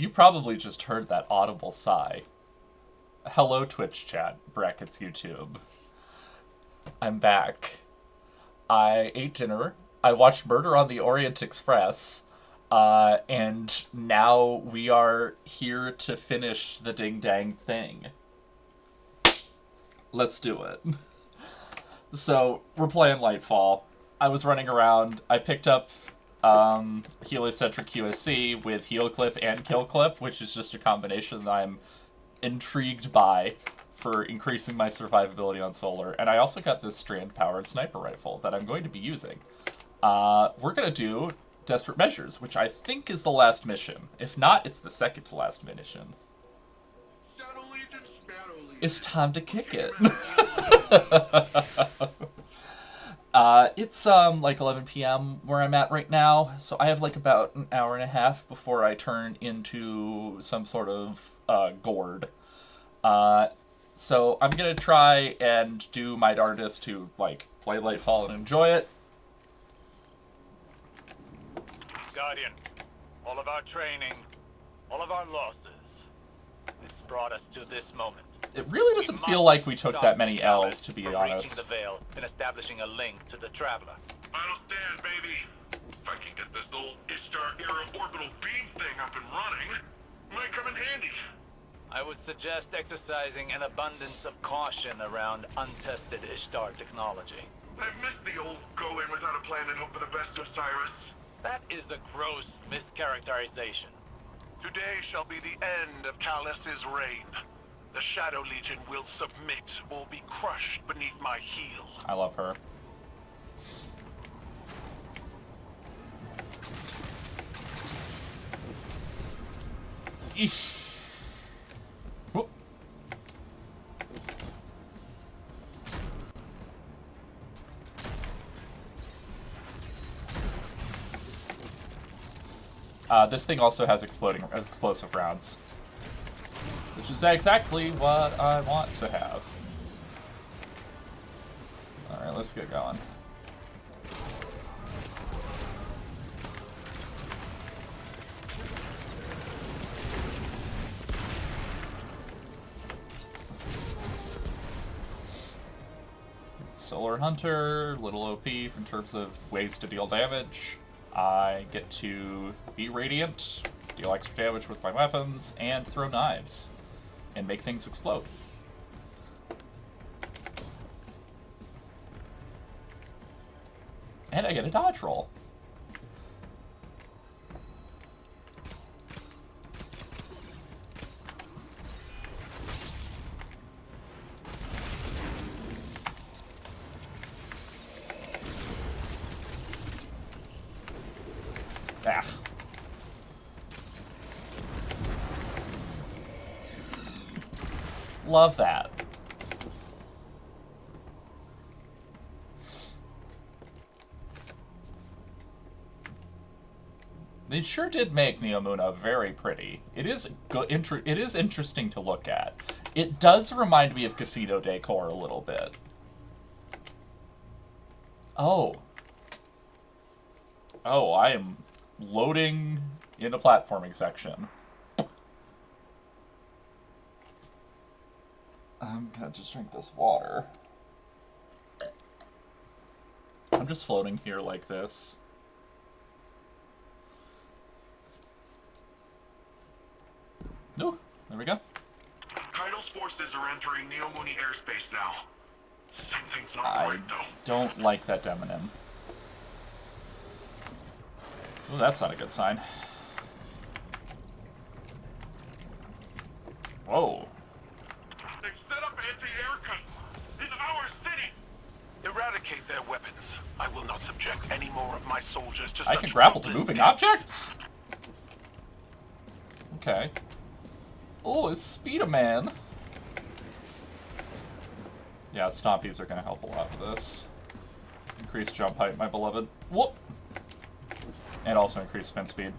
You probably just heard that audible sigh. Hello, Twitch chat, brackets YouTube. I'm back. I ate dinner. I watched Murder on the Orient Express. And now we are here to finish the ding-dang thing. Let's do it. So, we're playing Lightfall. I was running around. I picked up Heliocentric QSC with Heal Clip and Kill Clip, which is just a combination that I'm intrigued by for increasing my survivability on solar. And I also got this strand-powered sniper rifle that I'm going to be using. We're going to do Desperate Measures, which I think is the last mission. If not, it's the second to last mission. It's time to kick it. It's like 11 p.m. where I'm at right now, so I have like about an hour and a half before I turn into some sort of gourd. So I'm gonna try and do my darndest to like play Lightfall and enjoy it. Guardian, all of our training, all of our losses, it's brought us to this moment. It really doesn't feel like we took that many L's, to be honest. Reaching the veil and establishing a link to the Traveler. Final stand, baby. If I can get this old Ishtar-era orbital beam thing up and running, might come in handy. I would suggest exercising an abundance of caution around untested Ishtar technology. I've missed the old go in without a plan and hope for the best, Osiris. That is a gross mischaracterization. Today shall be the end of Callus's reign. The Shadow Legion will submit or be crushed beneath my heel. I love her. Eesh. Whoop. This thing also has explosive rounds, which is exactly what I want to have. Alright, let's get going. Solar Hunter, little OP in terms of ways to deal damage. I get to be Radiant, deal extra damage with my weapons, and throw knives, and make things explode. And I get a dodge roll. Ah. Love that. They sure did make Neomuna very pretty. It is it is interesting to look at. It does remind me of casino decor a little bit. Oh. Oh, I am loading in a platforming section. I'm gonna just drink this water. I'm just floating here like this. Ooh, there we go. Kaido's forces are entering Neomuni airspace now. Something's not I right, though. don't like that demonym. Ooh, that's not a good sign. Whoa. They've set up anti-air in our city. Eradicate their weapons. I will not subject any more of my soldiers to I such can grapple to ruthless moving deaths. objects? Okay. Oh, it's Speed-a-Man. Yeah, Stompies are going to help a lot with this. Increase jump height, my beloved. Whoop! And also increase spin speed.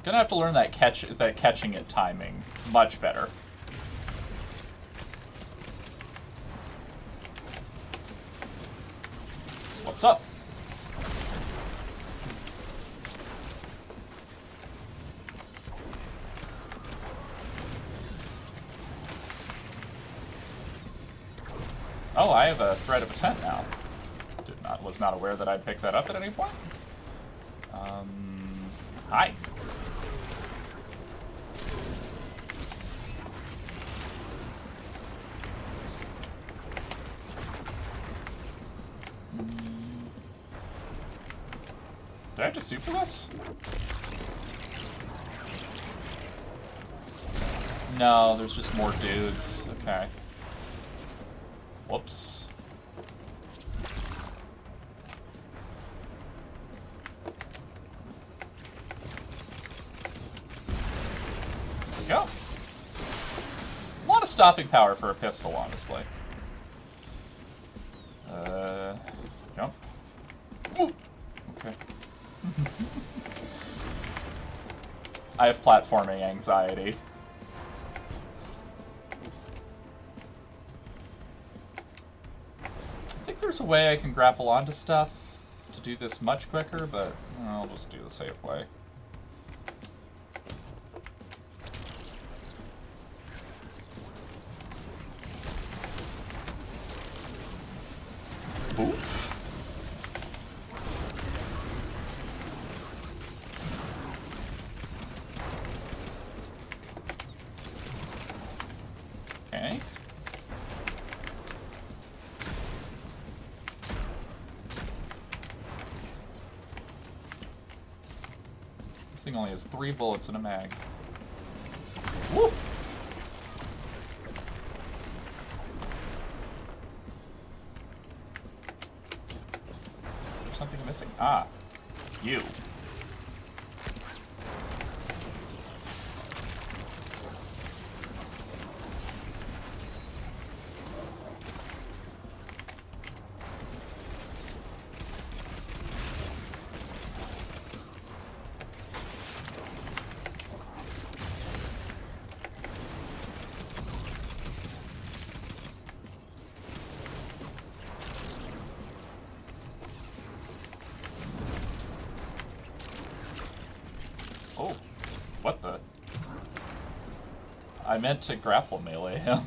Gonna have to learn that catching it timing much better. What's up? Oh, I have a thread of ascent now. Was not aware that I'd pick that up at any point. Hi. Did I have to super this? No, there's just more dudes. Okay. Whoops. There we go. A lot of stopping power for a pistol, honestly. Jump. Ooh. Okay. I have platforming anxiety. I think there's a way I can grapple onto stuff to do this much quicker, but I'll just do the safe way. Ooh. Okay. This thing only has 3 bullets in a mag. Woo! Is there something missing? Ah, you. Oh, what the? I meant to grapple melee him.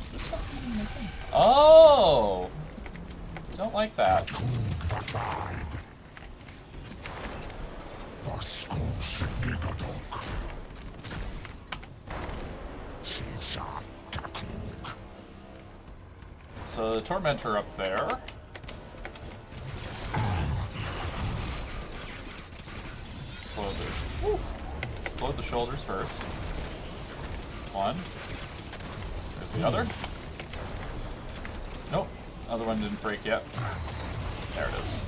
Is there something missing? Oh! Don't like that. So the Tormentor up there. Explode the shoulders first. There's one. There's the other. Nope. Other one didn't break yet. There it is.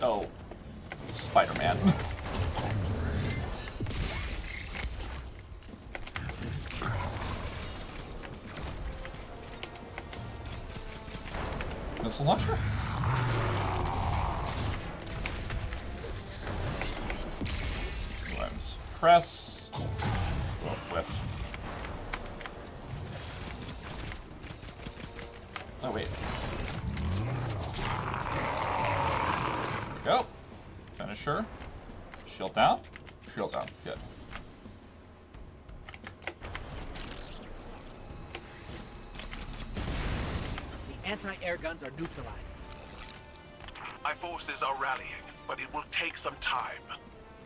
Oh, Spider-Man. Missile launcher? I'm suppressed. Oh, whiff. Oh, wait. Go. Finisher. Shield down. Shield down. Good. The anti-air guns are neutralized. My forces are rallying, but it will take some time.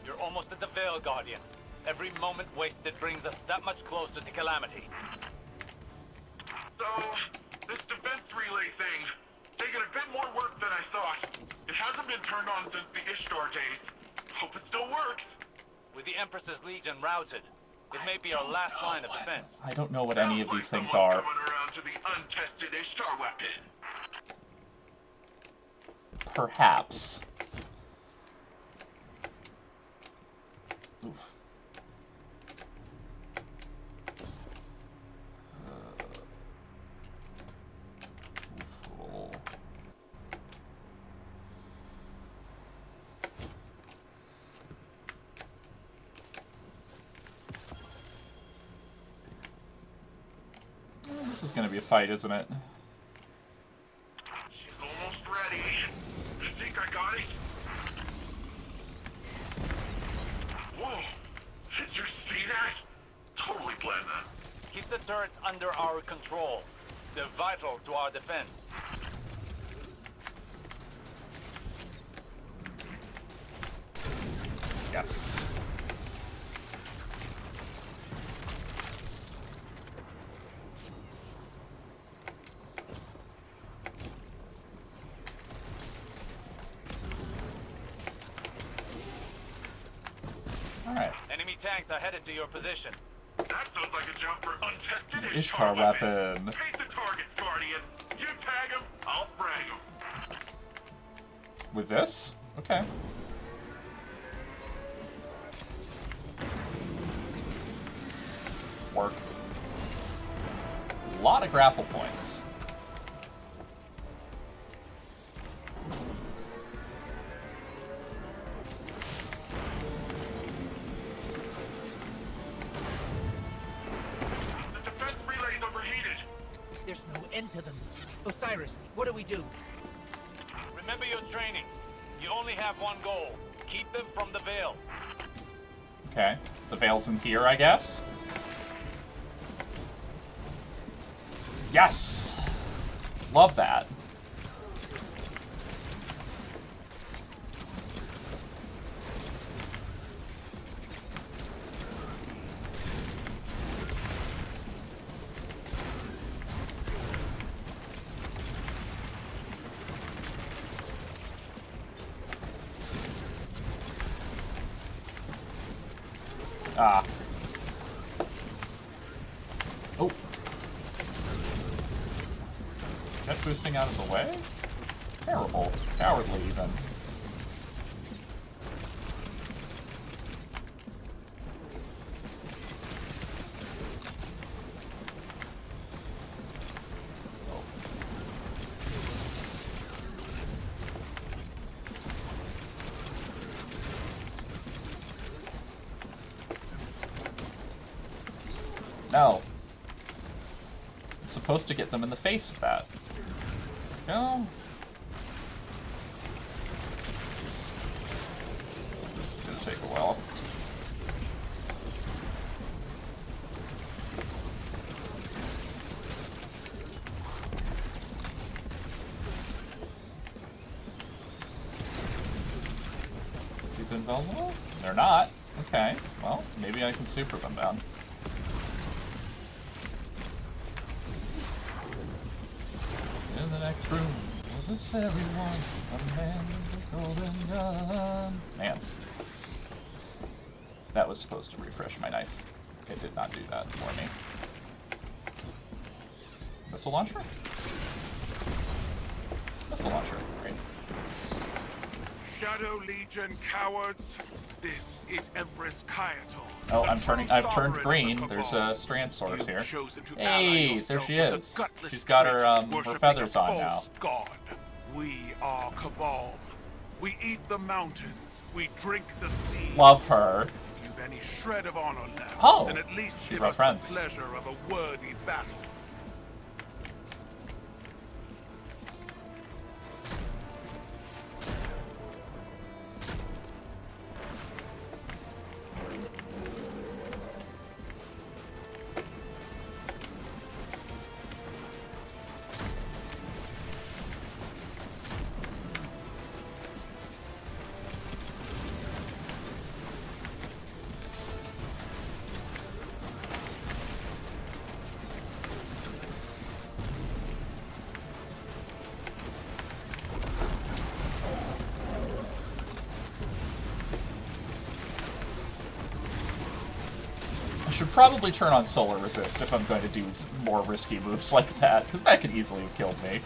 You're almost at the Veil, Guardian. Every moment wasted brings us that much closer to Calamity. So, this defense relay thing, taking a bit more work than I thought. It hasn't been turned on since the Ishtar days. Hope it still works. With the Empress's Legion routed, it may be our last line of defense. I don't know what any of Sounds these like things someone's are. coming around to the untested Ishtar weapon. Perhaps. Oof. Oh. This is gonna be a fight, isn't it? She's almost ready. I think I got it. Whoa! Did you see that? Totally blend that. Keep the turrets under our control. They're vital to our defense. Yes. Alright. Enemy tanks are headed to your position. That sounds like a job for untested Ishtar weapon. Paint the targets, Guardian. You tag him, I'll frag him. With this? Okay. Work. A lot of grapple points. The defense relay's overheated. There's no end to them. Osiris, what do we do? Remember your training. You only have one goal. Keep them from the Veil. Okay. The veil's in here, I guess? Yes! Love that. Ah. Oh. Jet boosting out of the way? Terrible. Cowardly, even. No. I'm supposed to get them in the face with that. No. This is gonna take a while. These invulnerable? They're not. Okay. Well, maybe I can super them down. In the next room, with this very one, a man with a golden gun. Man. That was supposed to refresh my knife. It did not do that for me. Missile launcher? Missile launcher, great. Shadow Legion cowards, this is Empress Kayato. Oh, I've turned green. There's a strand source here. Hey, there she is. She's got her feathers on now. God. We are Cabal. We eat the mountains. We drink the sea. Love her. If you've any shred of honor left, Oh, then at least she give brought us friends. the pleasure of a worthy battle. I should probably turn on solar resist if I'm going to do more risky moves like that, because that could easily have killed me.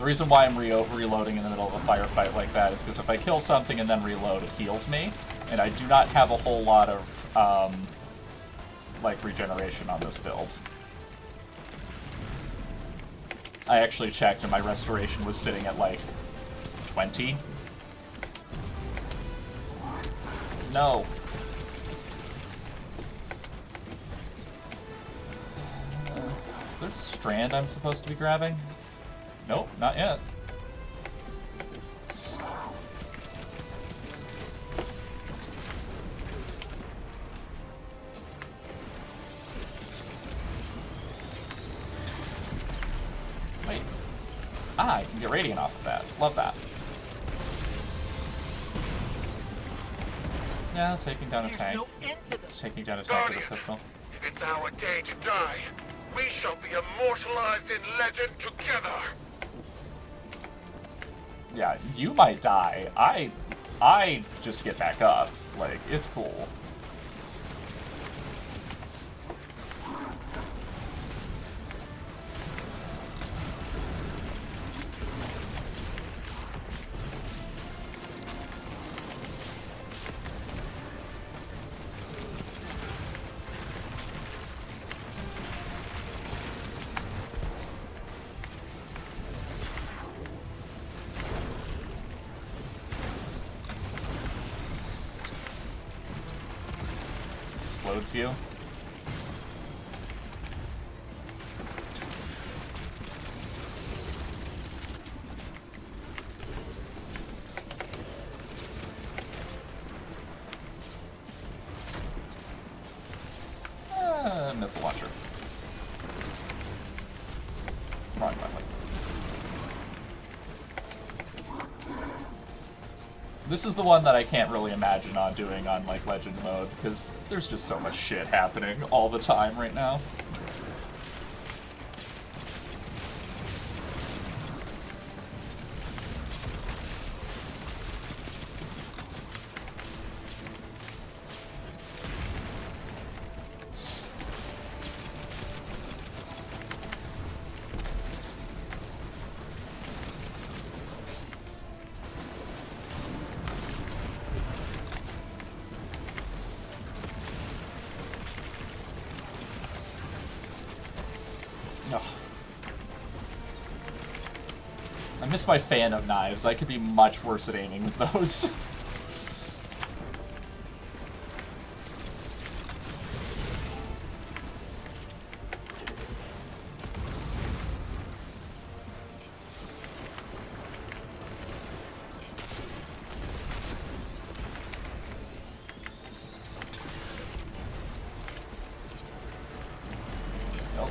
The reason why I'm reloading in the middle of a firefight like that is because if I kill something and then reload, it heals me, and I do not have a whole lot of, like, regeneration on this build. I actually checked and my restoration was sitting at, like, 20. No. Is there strand I'm supposed to be grabbing? Nope, not yet. Wait. Ah, I can get radiant off of that. Love that. Yeah, taking down a There's tank. no end to this. Taking down a tank with a Guardian, pistol. it's our day to die. We shall be immortalized in legend together. Yeah, you might die. I just get back up. Like, it's cool. Explodes you. Missile launcher. Wrong button. This is the one that I can't really imagine on doing on, like, Legend mode, because there's just so much shit happening all the time right now. Ugh. I miss my fan of knives. I could be much worse at aiming with those. Nope.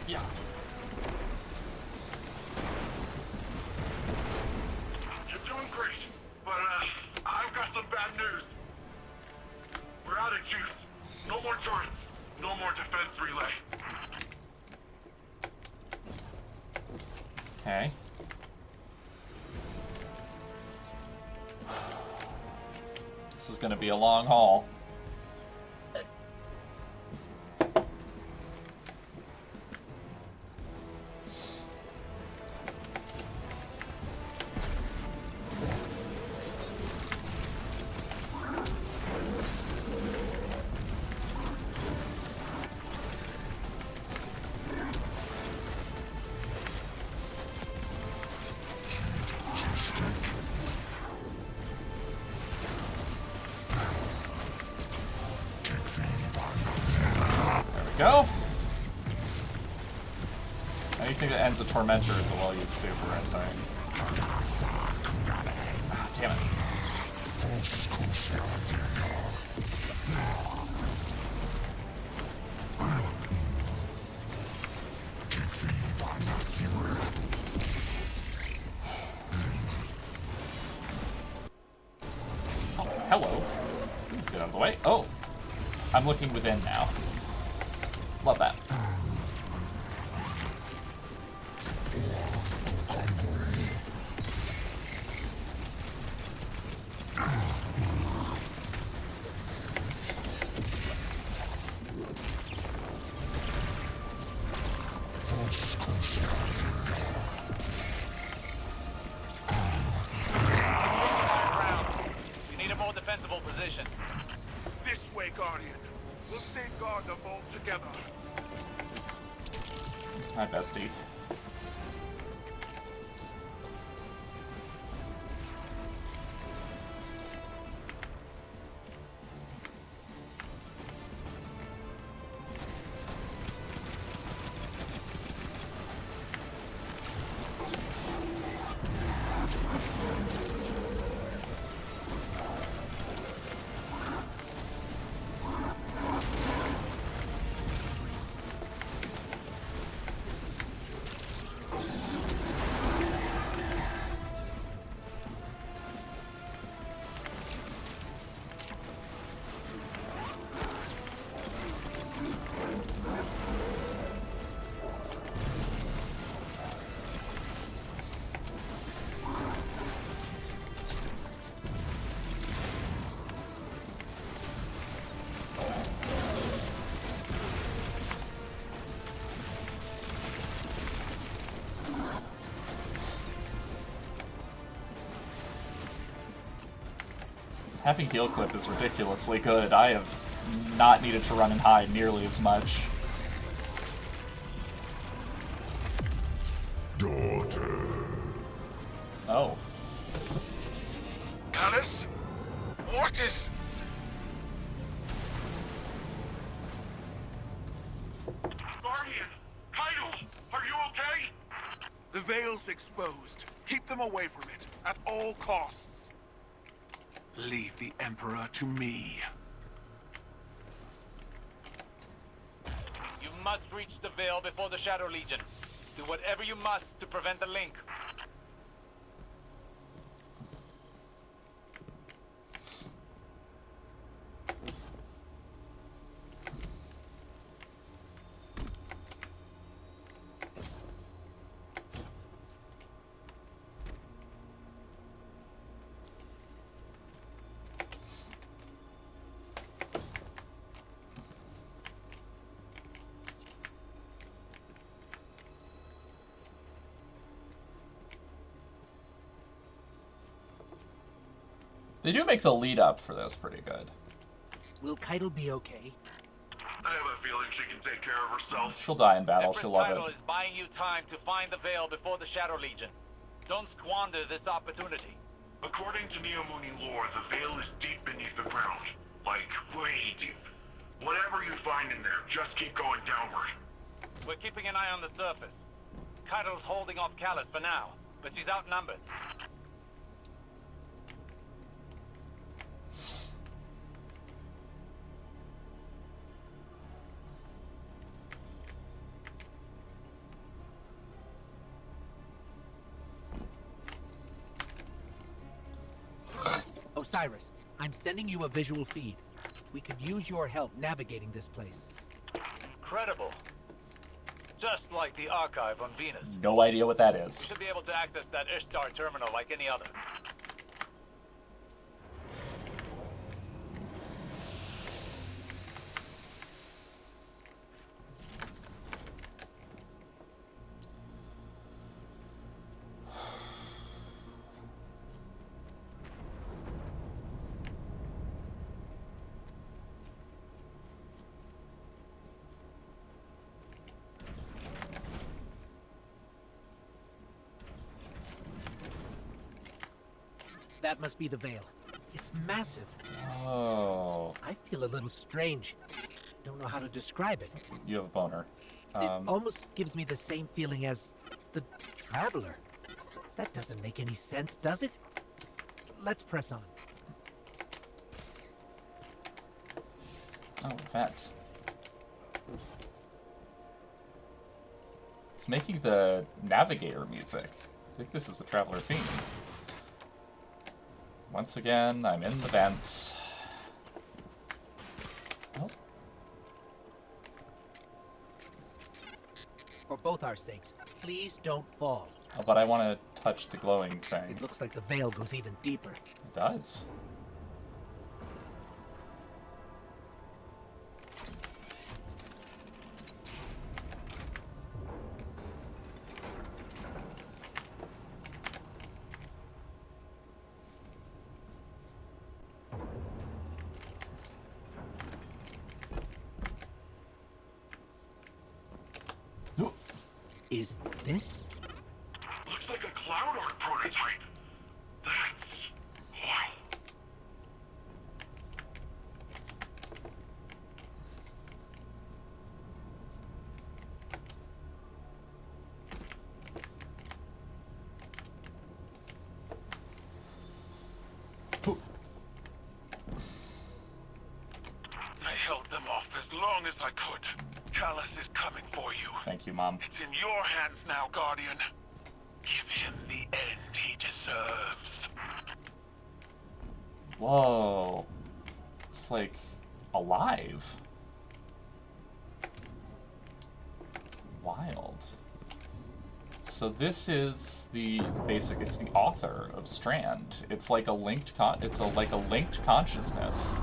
Yeah. You're doing great, but I've got some bad news. We're out of juice. No more turrets. No more defense relay. Okay. This is gonna be a long haul. Go. Anything that ends a tormentor is a well-used super, I think. Ah, damn it. Oh, hello. Please get out of the way. Oh, I'm looking within now. Love that. Guardian. We'll safeguard the vault together. Hi, bestie. Having heal clip is ridiculously good. I have not needed to run and hide nearly as much. Daughter. Oh. Callus? What is... Guardian! Kaido! Are you okay? The Veil's exposed. Keep them away from it, at all costs. Leave the Emperor to me. You must reach the Veil before the Shadow Legion. Do whatever you must to prevent the link. They do make the lead up for this pretty good. Will Keitel be okay? I have a feeling she can take care of herself. She'll die in battle, Empress she'll love Keitel it. is buying you time to find the Veil before the Shadow Legion. Don't squander this opportunity. According to Neomuni lore, the Veil is deep beneath the ground. Like, way deep. Whatever you find in there, just keep going downward. We're keeping an eye on the surface. Keitel's holding off Callus for now, but she's outnumbered. Osiris, I'm sending you a visual feed. We could use your help navigating this place. Incredible. Just like the archive on Venus. No idea what that We is. should be able to access that Ishtar terminal like any other. That must be the Veil. It's massive. Oh. I feel a little strange. Don't know how to describe it. You have a boner. It almost gives me the same feeling as the Traveler. That doesn't make any sense, does it? Let's press on. Oh, vent. It's making the Navigator music. I think this is the Traveler theme. Once again, I'm in the vents. Oh. For both our sakes, please don't fall. Oh, but I want to touch the glowing thing. It looks like the Veil goes even deeper. It does. Is this? Looks like a Cloud Arc prototype. That's... wow. I held them off as long as I could. Callus is coming for you. Thank you, Mom. It's in your hands now, Guardian. Give him the end he deserves. Whoa. It's like alive. Wild. So this is the basic, it's the author of Strand. It's like a linked like a linked consciousness.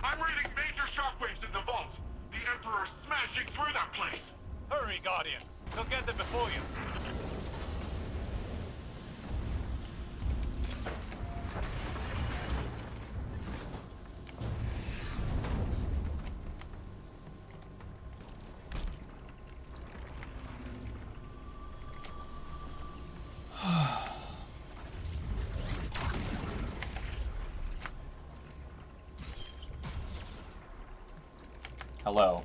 I'm reading major shockwaves in the vault. The Emperor's smashing through that place. Hurry, Guardian. He'll get them before you. Hello.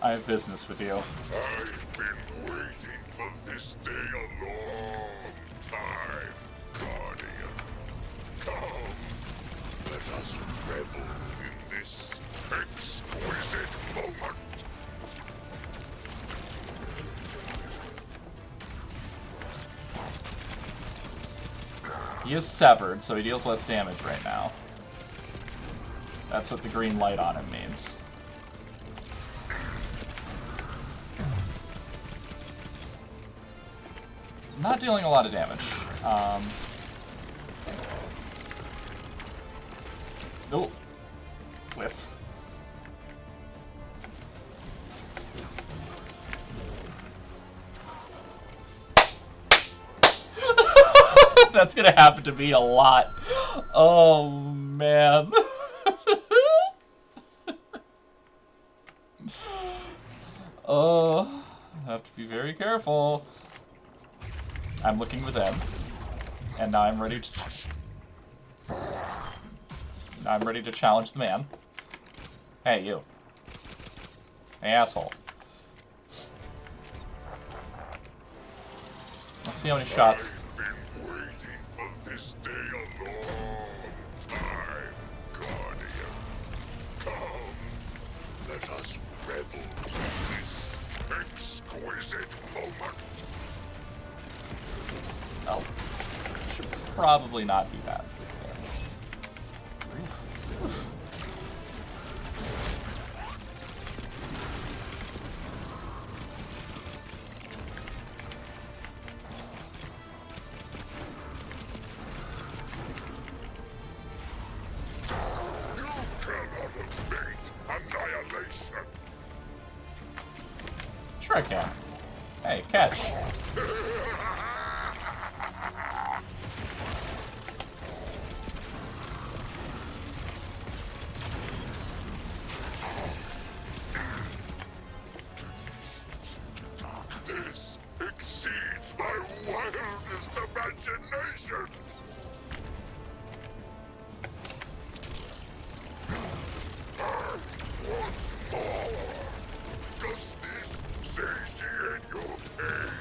I have business with you. I've been waiting for this day a long time, Guardian. Come, let us revel in this exquisite moment. He is severed, so he deals less damage right now. That's what the green light on him means. Not dealing a lot of damage. Oh. Whiff. That's gonna happen to me a lot. Oh, man. Oh, I have to be very careful. I'm looking within, and now I'm ready to challenge the man. Hey, you. Hey, asshole. Let's see how many shots. I've been waiting for this day a long time, Guardian. Come, let us revel in this exquisite moment. Oh, should probably not be that. You cannot abate annihilation. Sure I can. Hey, catch. This exceeds my wildest imagination. I want more. Does this satiate your pain?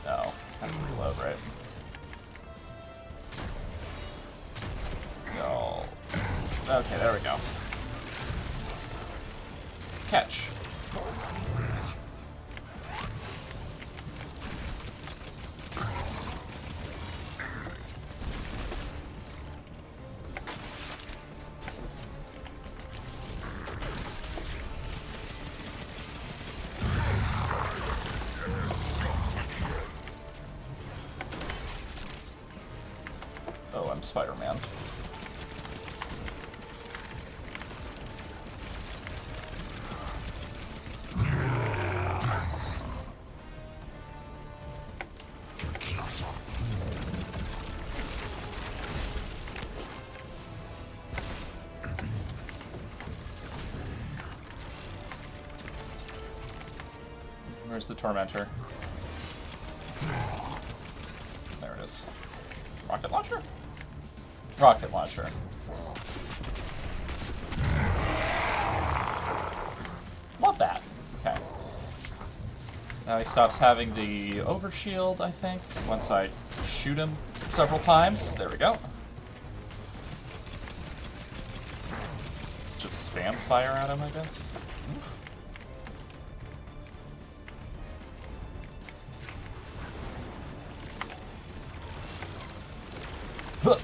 No, I have to reload, right? No. Okay, there we go. Catch. Oh, I'm Spider-Man. Where's the Tormentor? There it is. Rocket launcher? Rocket launcher. Love that. Okay. Now he stops having the overshield, I think, once I shoot him several times. There we go. Let's just spam fire at him, I guess. Oof. Huh.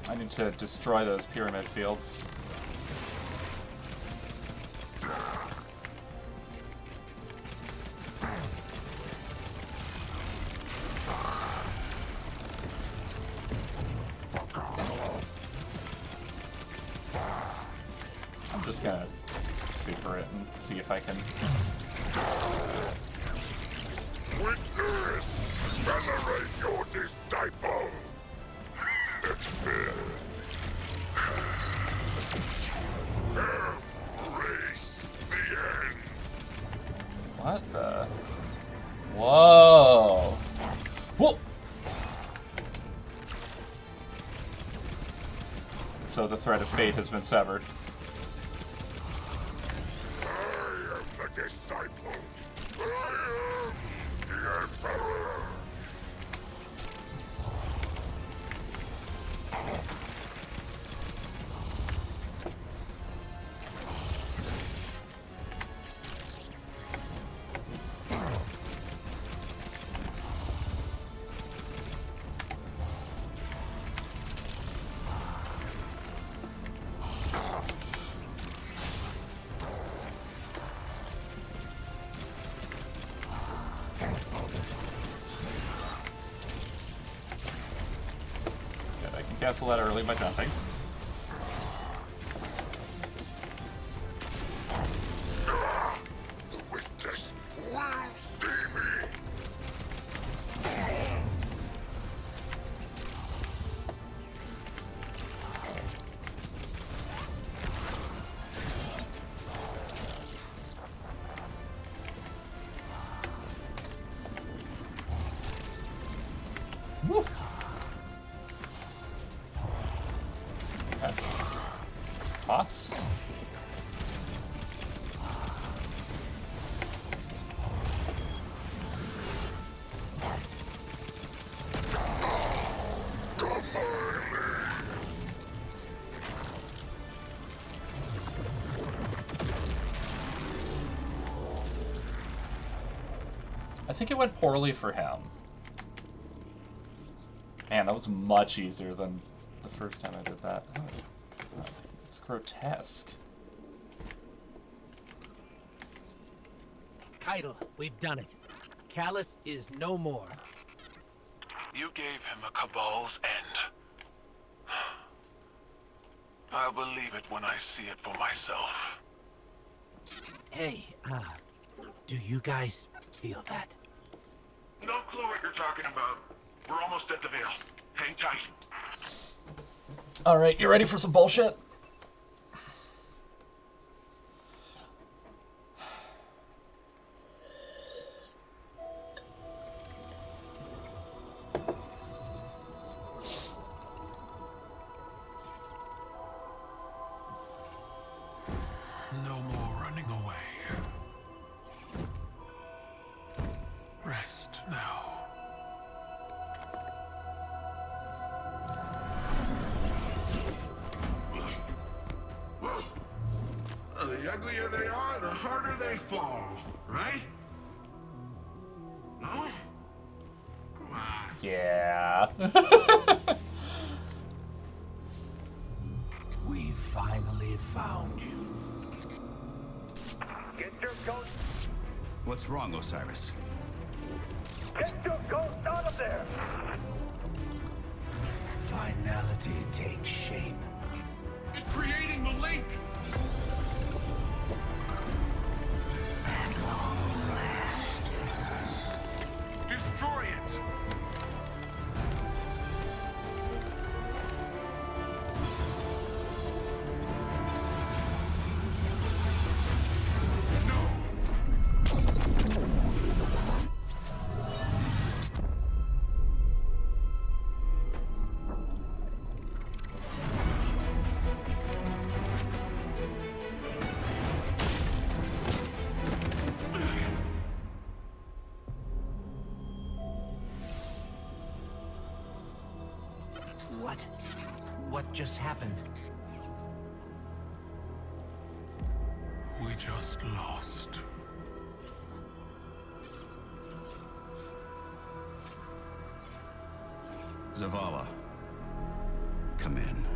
I need to destroy those pyramid fields. I'm just gonna super it and see if I can. Witness! Venerate your disciple! Embrace the end! What the? Whoa! Whoa! So the thread of fate has been severed. I am the disciple! I am the Emperor! Good, I can cancel that early by jumping. The witness will see me! Woo! Okay. Toss. I think it went poorly for him. Man, that was much easier than the first time I did that. Oh, God. It's grotesque. Keitel, we've done it. Callus is no more. You gave him a Cabal's end. I'll believe it when I see it for myself. Hey, do you guys feel that? No clue what you're talking about. We're almost at the Veil. Hang tight. Alright, you ready for some bullshit? No more running away. Rest now. The uglier they are, the harder they fall, right? No? Come on. Yeah. We finally found you. Get your coat. What's wrong, Osiris? Get your ghost out of there! Finality takes shape. It's creating the link! Destroy it! What? What just happened? We just lost. Zavala, come in.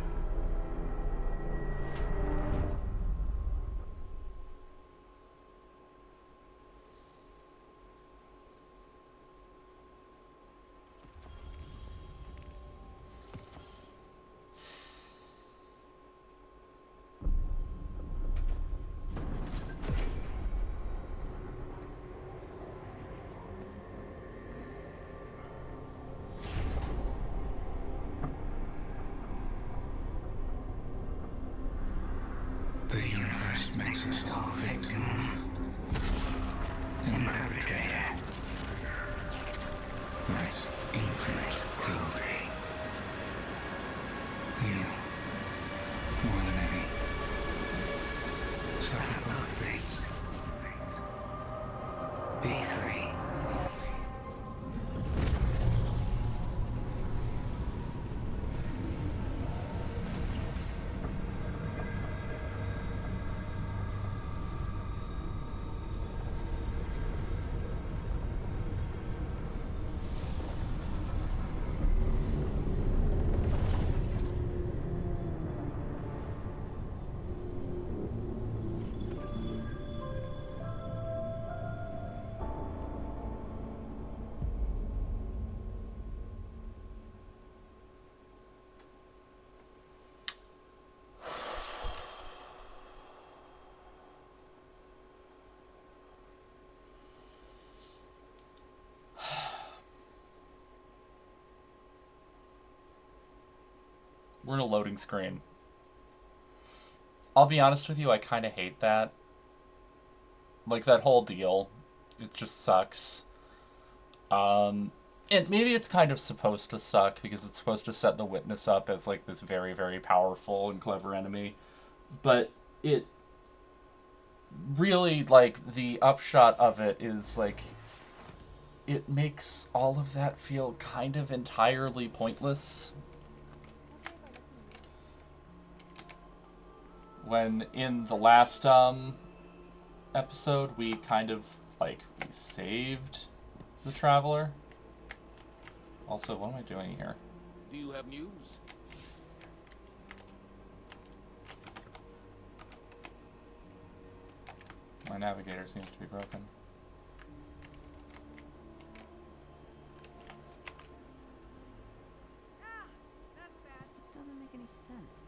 The universe makes us all victim and perpetrator. That's infinite cruelty. You, more than any, suffer both fates. Be free. We're in a loading screen. I'll be honest with you, I kind of hate that. Like, that whole deal. It just sucks. And maybe it's kind of supposed to suck, because it's supposed to set the Witness up as, like, this very, very powerful and clever enemy. But it really, like, the upshot of it is, like, it makes all of that feel kind of entirely pointless. When in the last episode we kind of we saved the Traveler. Also, what am I doing here? Do you have news? My navigator seems to be broken. That's bad. This doesn't make any sense.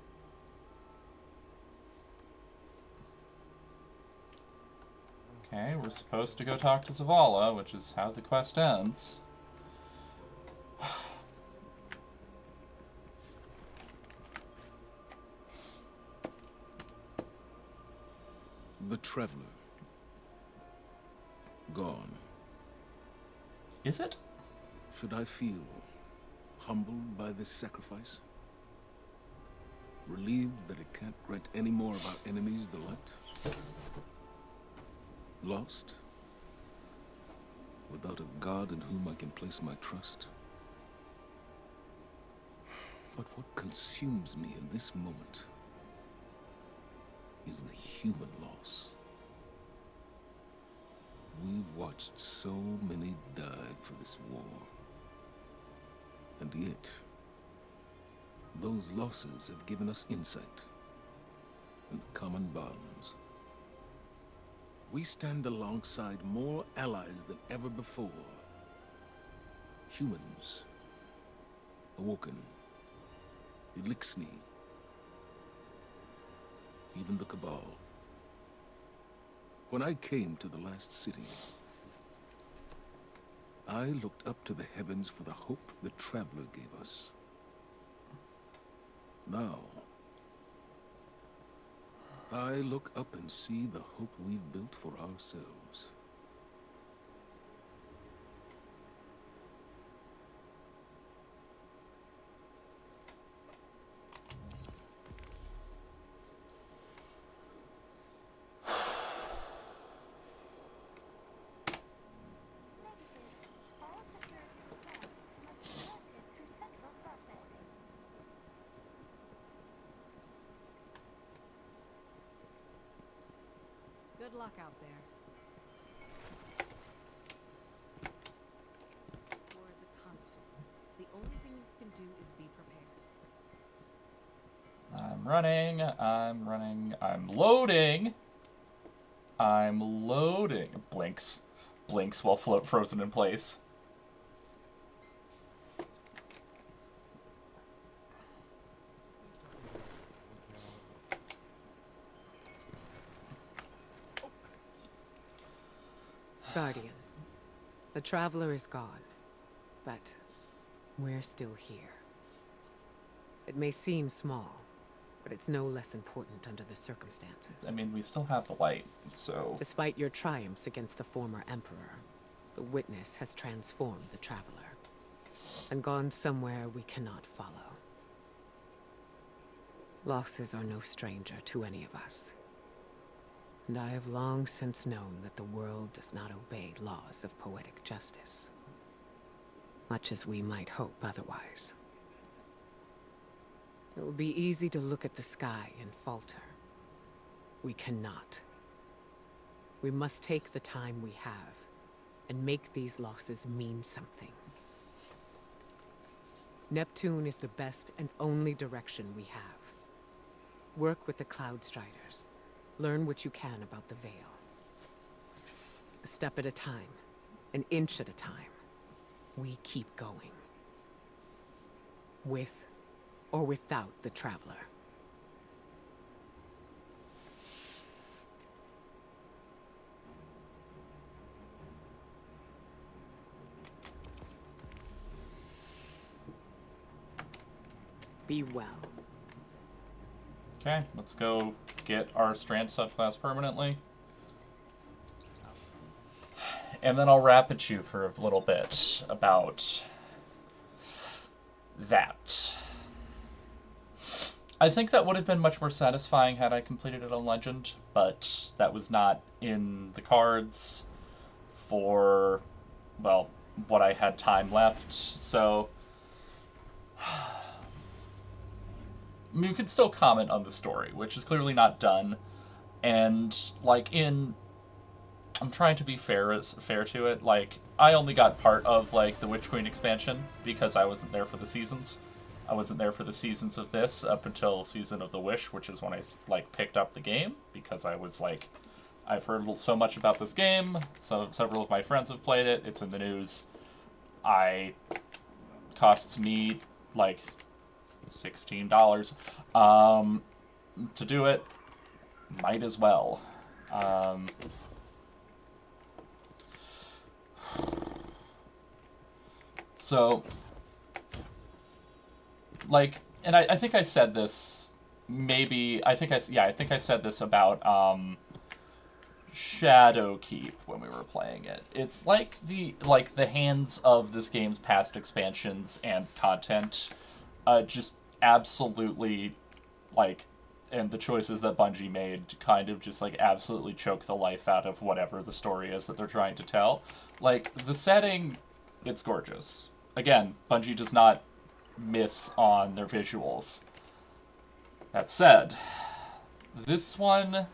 Okay, we're supposed to go talk to Zavala, which is how the quest ends. The Traveler. Gone. Is it? Should I feel humbled by this sacrifice? Relieved that it can't grant any more of our enemies the light? Lost? Without a God in whom I can place my trust? But what consumes me in this moment is the human loss. We've watched so many die for this war. And yet, those losses have given us insight and common bonds. We stand alongside more allies than ever before. Humans. Awoken. Elixni. Even the Cabal. When I came to the last city, I looked up to the heavens for the hope the Traveler gave us. Now, I look up and see the hope we've built for ourselves. All security requests must be granted through central processing. Good luck out there. War is a constant. The only thing you can do is be prepared. I'm running, I'm loading. I'm loading. Blinks. Blinks while frozen in place. Guardian, the Traveler is gone, but we're still here. It may seem small, but it's no less important under the circumstances. I mean, we still have the light, so... Despite your triumphs against the former Emperor, the Witness has transformed the Traveler, and gone somewhere we cannot follow. Losses are no stranger to any of us. And I have long since known that the world does not obey laws of poetic justice, much as we might hope otherwise. It would be easy to look at the sky and falter. We cannot. We must take the time we have and make these losses mean something. Neptune is the best and only direction we have. Work with the Cloud Striders. Learn what you can about the Veil. A step at a time, an inch at a time. We keep going. With or without the Traveler. Be well. Okay, let's go get our Strand subclass permanently. And then I'll rap at you for a little bit about that. I think that would have been much more satisfying had I completed it on Legend, but that was not in the cards for, well, what I had time left, so... I mean, you can still comment on the story, which is clearly not done, and, like, I'm trying to be fair to it, like, I only got part of, like, the Witch Queen expansion, because I wasn't there for the seasons. I wasn't there for the seasons of this up until Season of the Wish, which is when I, like, picked up the game, because I was, like, I've heard so much about this game, so several of my friends have played it, it's in the news. Costs me, like... $16 to do it. Might as well. So, like, and I think I said this, maybe, I think I said this about Shadowkeep when we were playing it. It's like the hands of this game's past expansions and content just absolutely, like, and the choices that Bungie made kind of just, like, absolutely choke the life out of whatever the story is that they're trying to tell. Like, the setting, it's gorgeous. Again, Bungie does not miss on their visuals. That said, this one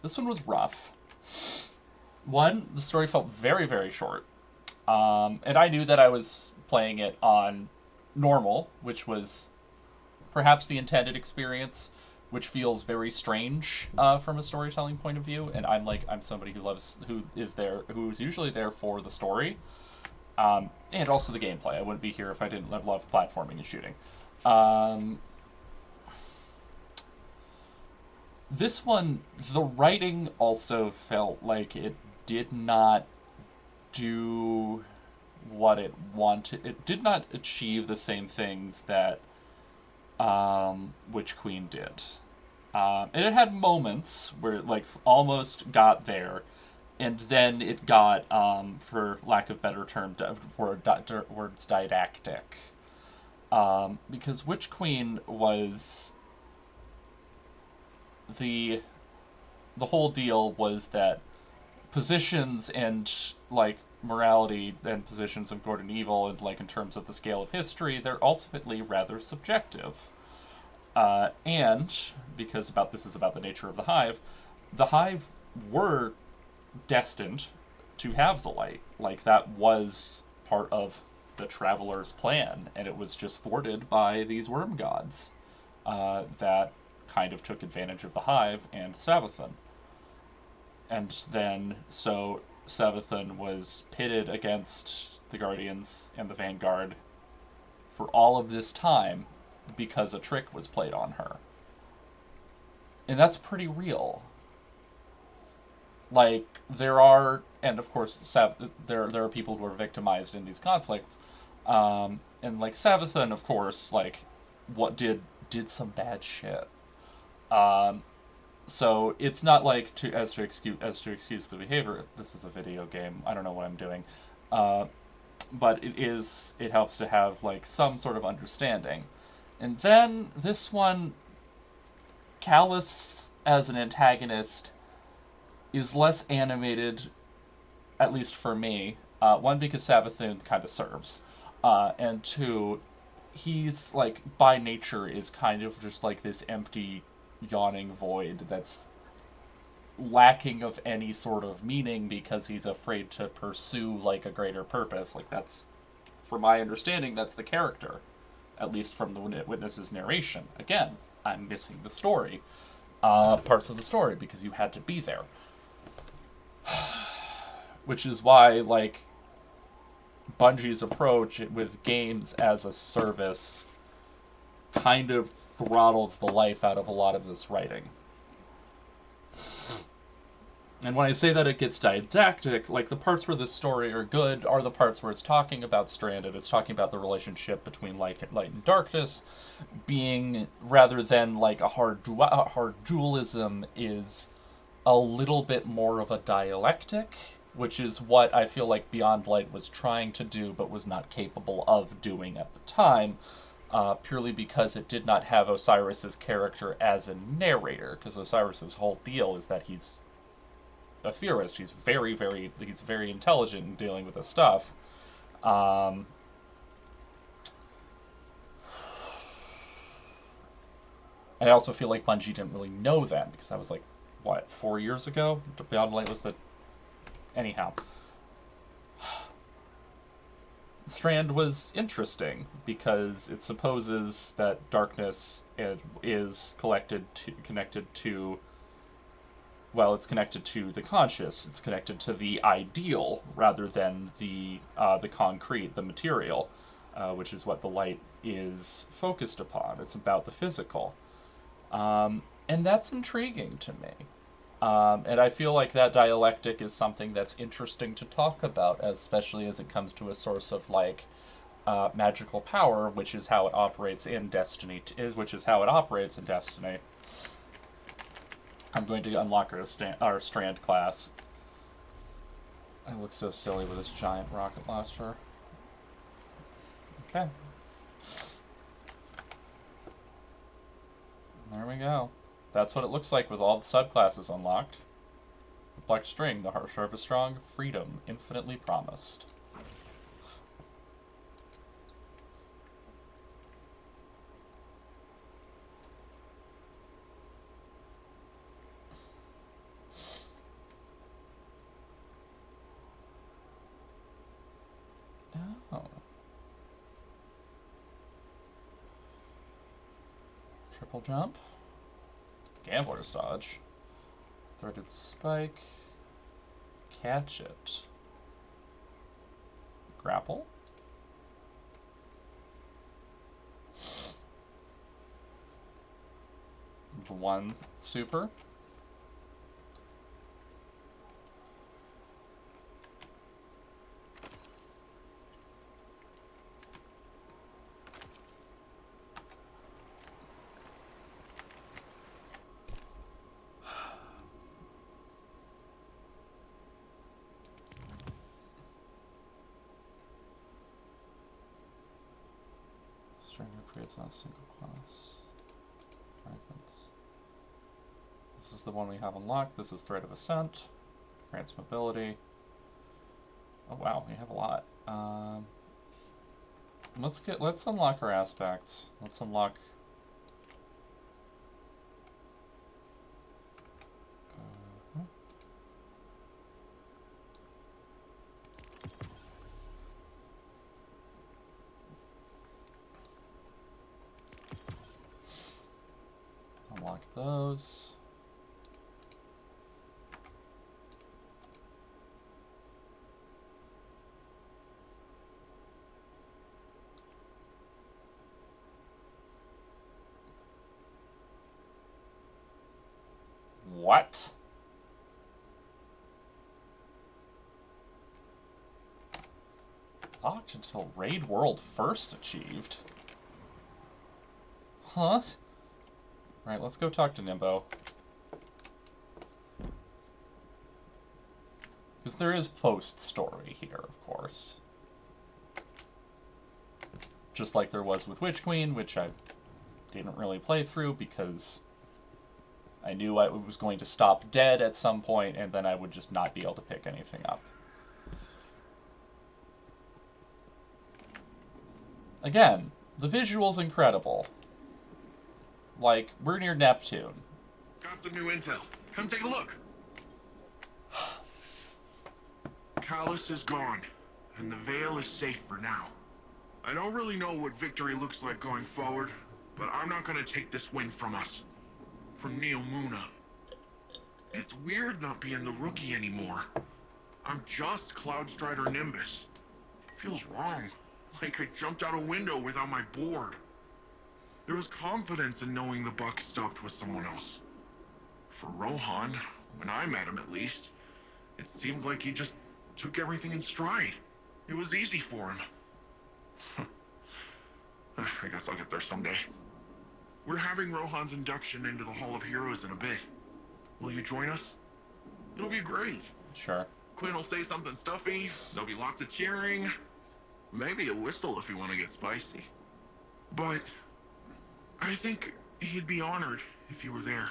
was rough. One, the story felt very, very short. And I knew that I was playing it on normal, which was perhaps the intended experience, which feels very strange from a storytelling point of view. And I'm somebody who's usually there for the story, and also the gameplay. I wouldn't be here if I didn't love platforming and shooting. This one, the writing also felt like it did not do what it wanted. It did not achieve the same things that Witch Queen did. And it had moments where it almost got there, and then it got, for lack of better term, words didactic. Because Witch Queen was the whole deal was that positions and morality and positions of good and evil, and in terms of the scale of history, they're ultimately rather subjective. And because this is about the nature of the Hive were destined to have the light. That was part of the Traveler's plan, and it was just thwarted by these worm gods that kind of took advantage of the Hive and Savathun. And then, so Savathun was pitted against the Guardians and the Vanguard for all of this time because a trick was played on her. And that's pretty real. There are, and of course, there are people who are victimized in these conflicts. And Savathun, of course, what did some bad shit. So it's not to excuse the behavior. This is a video game. I don't know what I'm doing. But it helps to have some sort of understanding. And then this one, Callus as an antagonist is less animated, at least for me. One, because Savathun kind of serves. And two, he's by nature is kind of just this empty, yawning void that's lacking of any sort of meaning because he's afraid to pursue a greater purpose. That's, from my understanding, that's the character, at least from the witness's narration. Again, I'm missing the story, parts of the story, because you had to be there. Which is why Bungie's approach with games as a service kind of throttles the life out of a lot of this writing. And when I say that it gets didactic, the parts where the story are good are the parts where it's talking about Stranded. It's talking about the relationship between light and darkness being, rather than a hard dualism, is a little bit more of a dialectic, which is what I feel Beyond Light was trying to do but was not capable of doing at the time. Purely because it did not have Osiris's character as a narrator, because Osiris's whole deal is that he's a theorist. He's very intelligent in dealing with this stuff. And I also feel Bungie didn't really know that, because that was 4 years ago? Beyond Light was the... Anyhow. Strand was interesting because it supposes that darkness is connected to it's connected to the conscious. It's connected to the ideal rather than the concrete, the material, which is what the light is focused upon. It's about the physical, and that's intriguing to me. And I feel that dialectic is something that's interesting to talk about, especially as it comes to a source of magical power, which is how it operates in Destiny. I'm going to unlock our Strand class. I look so silly with this giant rocket launcher. Okay. There we go. That's what it looks like with all the subclasses unlocked. The Black String, the Heart Sharp is Strong, Freedom, Infinitely Promised. Oh. Triple jump. Gambler's Dodge. Threaded Spike. Catch it. Grapple. The one super. Stranger creates on a single class. Fragments. This is the one we have unlocked. This is Thread of Ascent. Grants mobility. Oh wow, we have a lot. Let's unlock our aspects. Let's unlock. Unlock those. What? Locked until Raid World First achieved. Huh? Right, let's go talk to Nimbo. Because there is post-story here, of course. Just like there was with Witch Queen, which I didn't really play through because I knew I was going to stop dead at some point and then I would just not be able to pick anything up. Again, the visual's incredible. Like, we're near Neptune. Got some new intel. Come take a look. Callus is gone, and the Veil is safe for now. I don't really know what victory looks like going forward, but I'm not gonna take this win from us. From Neo Muna. It's weird not being the rookie anymore. I'm just Cloudstrider Nimbus. Feels wrong. Like I jumped out a window without my board. There was confidence in knowing the buck stopped with someone else. For Rohan, when I met him at least, it seemed like he just took everything in stride. It was easy for him. I guess I'll get there someday. We're having Rohan's induction into the Hall of Heroes in a bit. Will you join us? It'll be great. Sure. Quinn will say something stuffy, there'll be lots of cheering. Maybe a whistle if you want to get spicy. But I think he'd be honored if you were there.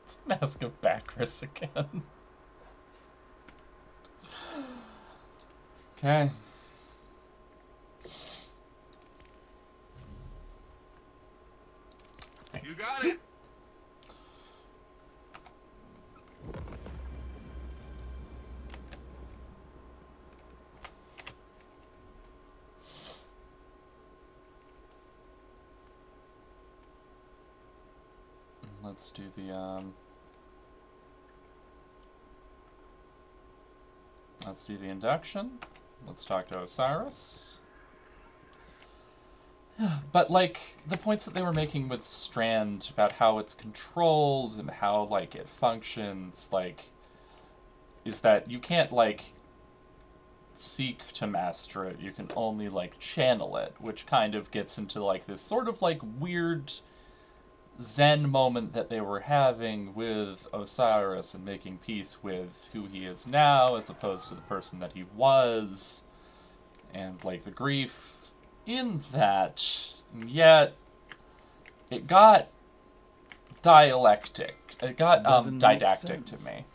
It's Mask of Bacchus again. Okay. You got it. Let's do the let's do the induction. Let's talk to Osiris. But, like, the points that they were making with Strand about how it's controlled and how, like, it functions, like, is that you can't, like, seek to master it. You can only, like, channel it, which kind of gets into, like, this sort of, like, weird Zen moment that they were having with Osiris and making peace with who he is now as opposed to the person that he was. And, like, the grief in that, yet it got dialectic. It got didactic to me.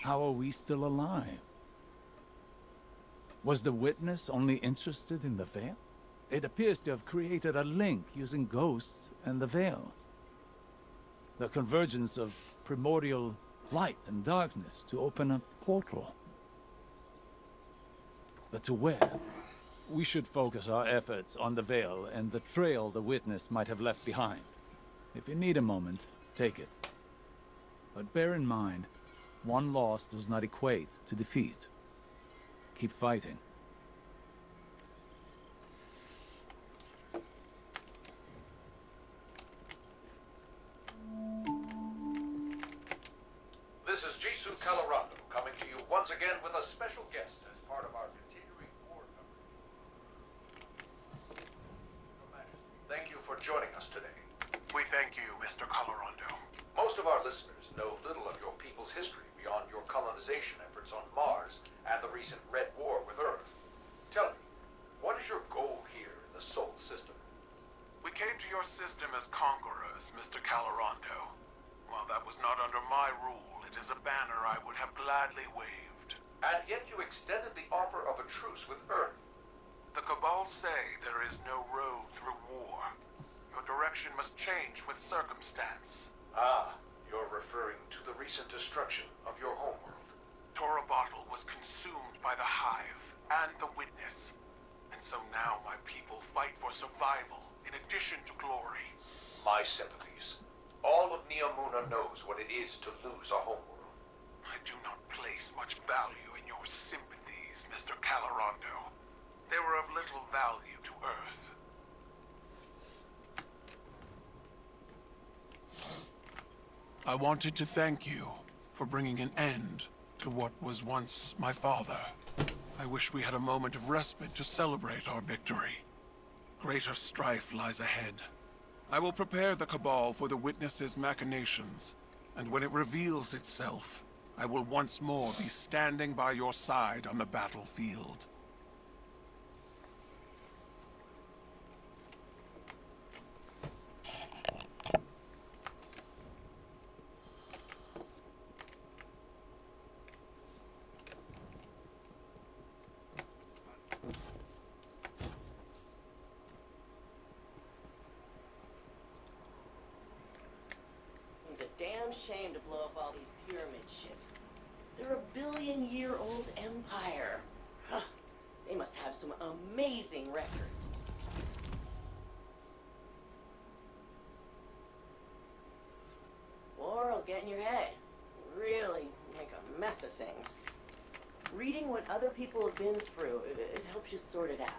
How are we still alive? Was the witness only interested in the veil? It appears to have created a link using ghosts and the veil. The convergence of primordial light and darkness to open a portal. But to where? We should focus our efforts on the Veil and the trail the witness might have left behind. If you need a moment, take it. But bear in mind, one loss does not equate to defeat. Keep fighting. This is Jisoo Colorado coming to you once again with a special guest as part of our continuing war coverage. Your Majesty, thank you for joining us today. We thank you, Mr. Colorado. Most of our listeners know little of your people's history beyond your colonization efforts on Mars and the recent Red War with Earth. Tell me, what is your goal here in the Sol system? We came to your system as conquerors, Mr. Colorado. While that was not under my rule, it is a banner I would have gladly waved. And yet you extended the offer of a truce with Earth. The Cabal say there is no road through war. Your direction must change with circumstance. Ah, you're referring to the recent destruction of your homeworld. Torabottle was consumed by the Hive and the Witness. And so now my people fight for survival in addition to glory. My sympathies. All of Neomuna knows what it is to lose a homeworld. I do not place much value in your sympathies, Mr. Colorado. They were of little value to Earth. I wanted to thank you for bringing an end to what was once my father. I wish we had a moment of respite to celebrate our victory. Greater strife lies ahead. I will prepare the Cabal for the Witness's machinations, and when it reveals itself, I will once more be standing by your side on the battlefield. It's a damn shame to blow up all these pyramid ships. They're a billion-year-old empire. Huh. They must have some amazing records. War will get in your head. Really make a mess of things. Reading what other people have been through, it helps you sort it out.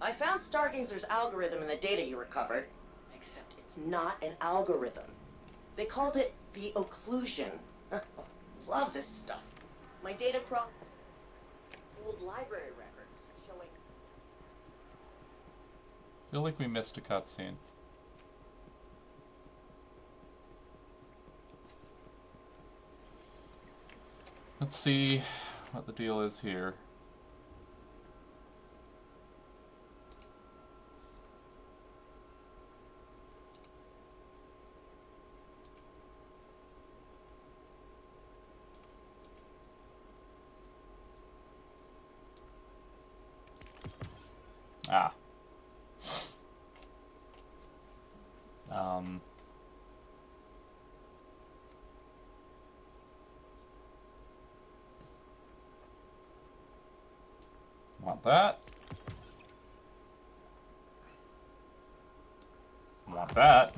I found Stargazer's algorithm in the data you recovered. Except it's not an algorithm. They called it the occlusion. Love this stuff. My data old library records showing. Feel like we missed a cutscene. Let's see what the deal is here. Ah. Want that. Want that.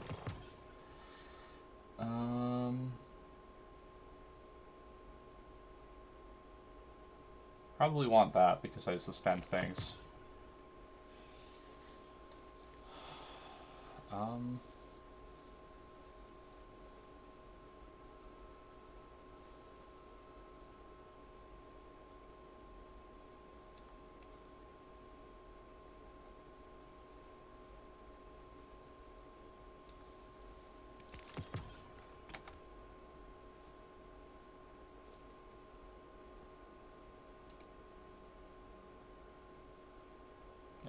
Probably want that because I suspend things.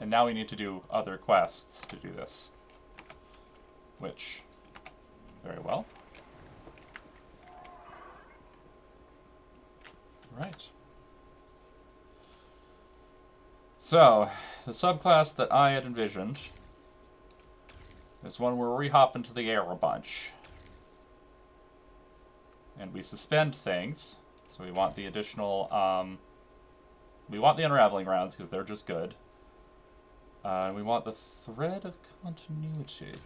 And now we need to do other quests to do this. Which, very well. Right. So, the subclass that I had envisioned is one where we hop into the air a bunch. And we suspend things. So we want the additional, we want the unraveling rounds because they're just good. And we want the thread of continuity.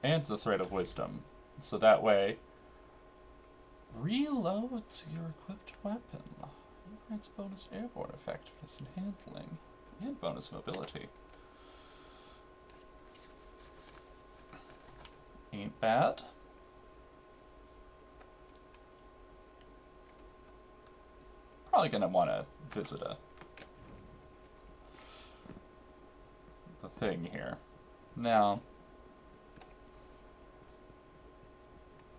And the thread of wisdom. So that way, reloads your equipped weapon. It grants bonus airborne effectiveness and handling. And bonus mobility. Ain't bad. Probably gonna want to visit the thing here. Now,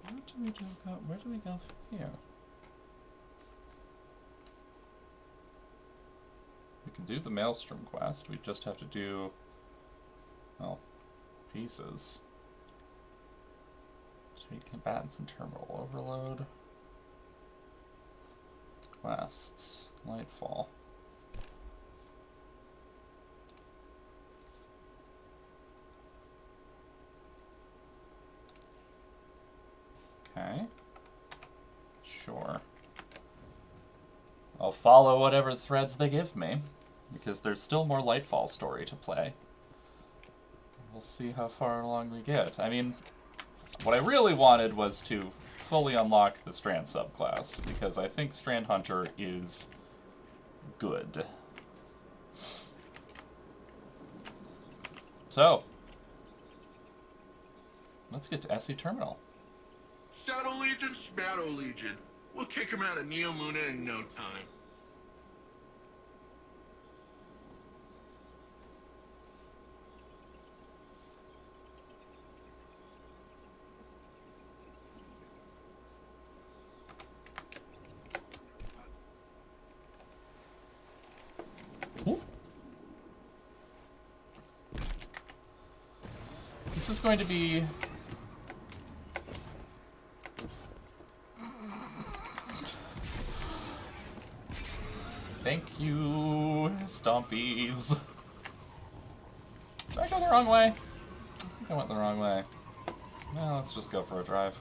where do we go from here? We can do the Maelstrom quest. We just have to do, well, pieces. Treat combatants in terminal overload. Quests. Lightfall. Okay. Sure. I'll follow whatever threads they give me, because there's still more Lightfall story to play. We'll see how far along we get. I mean, what I really wanted was to fully unlock the Strand subclass, because I think Strand Hunter is good. So, let's get to SE Terminal. Shadow Legion, Shadow Legion. We'll kick him out of Neo Muna in no time. This is going to be... Thank you, Stompies. Did I go the wrong way? I think I went the wrong way. Well, let's just go for a drive.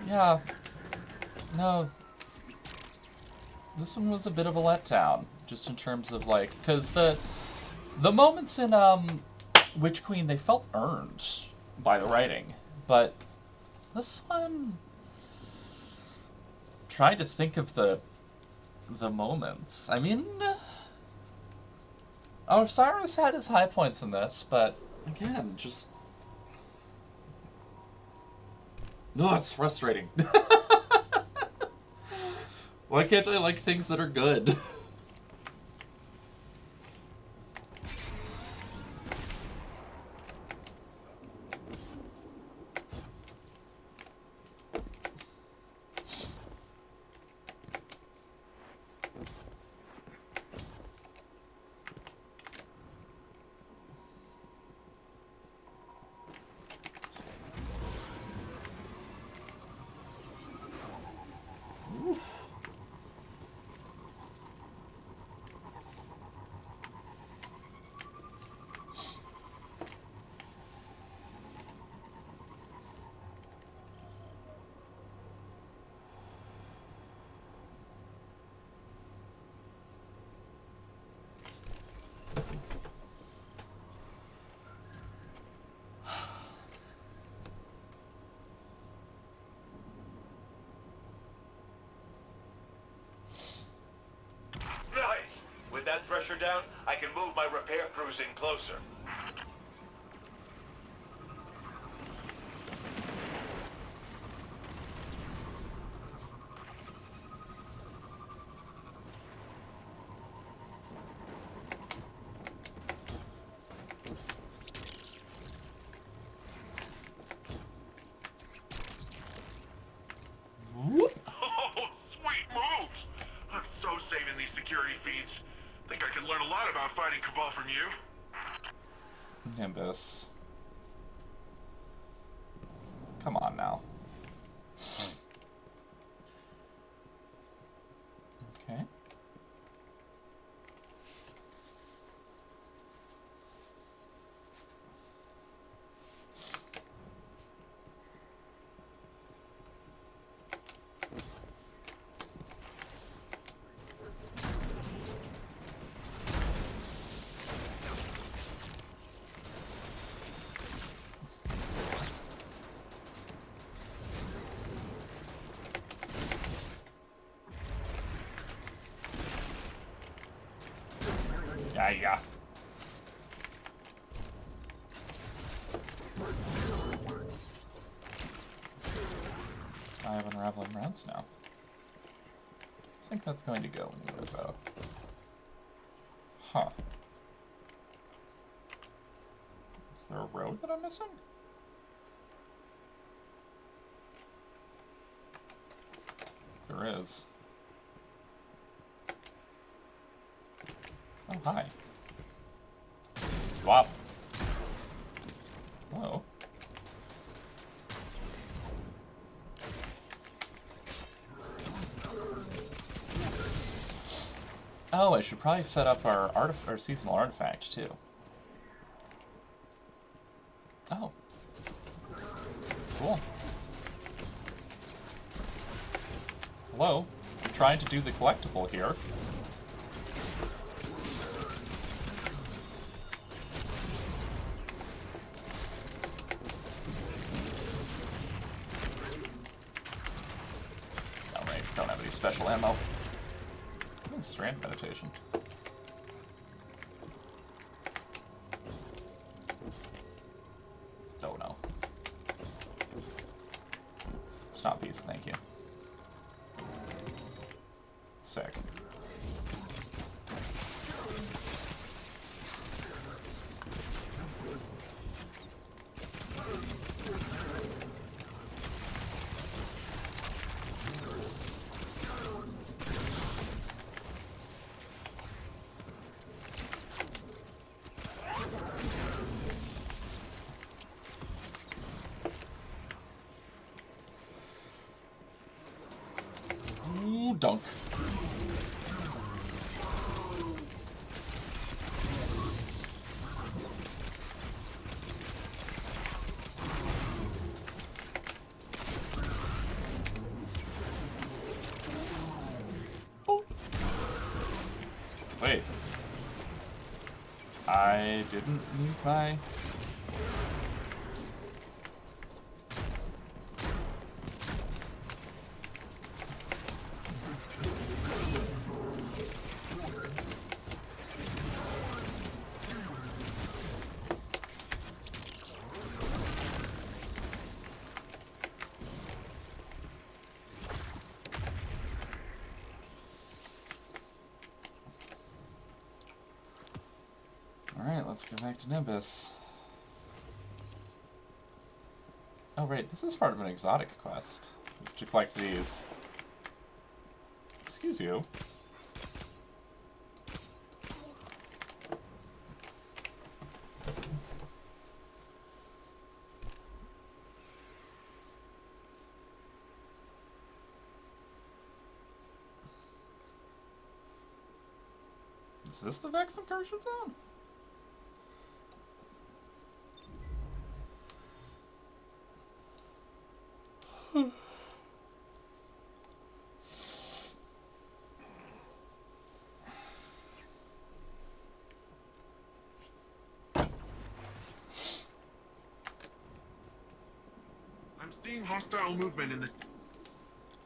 Yeah. No. This one was a bit of a letdown, just in terms of, like, because the moments in, Witch Queen, they felt earned by the writing, but this one... Trying to think of the moments. I mean, Osiris had his high points in this, but again, just... No, it's frustrating. Why can't I like things that are good? Nice! With that pressure down, I can move my repair crews in closer. Oh, sweet moves! I'm so saving these security feeds. Think I could learn a lot about fighting Cabal from you. Nimbus. Come on now. Okay. Yeah. I have unraveling rounds now. I think that's going to go in the bow. Huh. Is there a road that I'm missing? There is. Oh, hi. Swap. Hello. Oh, I should probably set up our seasonal artifact too. Oh. Cool. Hello. I'm trying to do the collectible here. Alright, don't have any special ammo. Ooh, strand meditation. Oh no. Stop piece, thank you. Sick. Ooh, dunk. Wait. I didn't need my... Alright, let's go back to Nimbus. Oh, right, this is part of an exotic quest. Is to collect these. Excuse you. Is this the Vex incursion zone? I'm seeing hostile movement in this.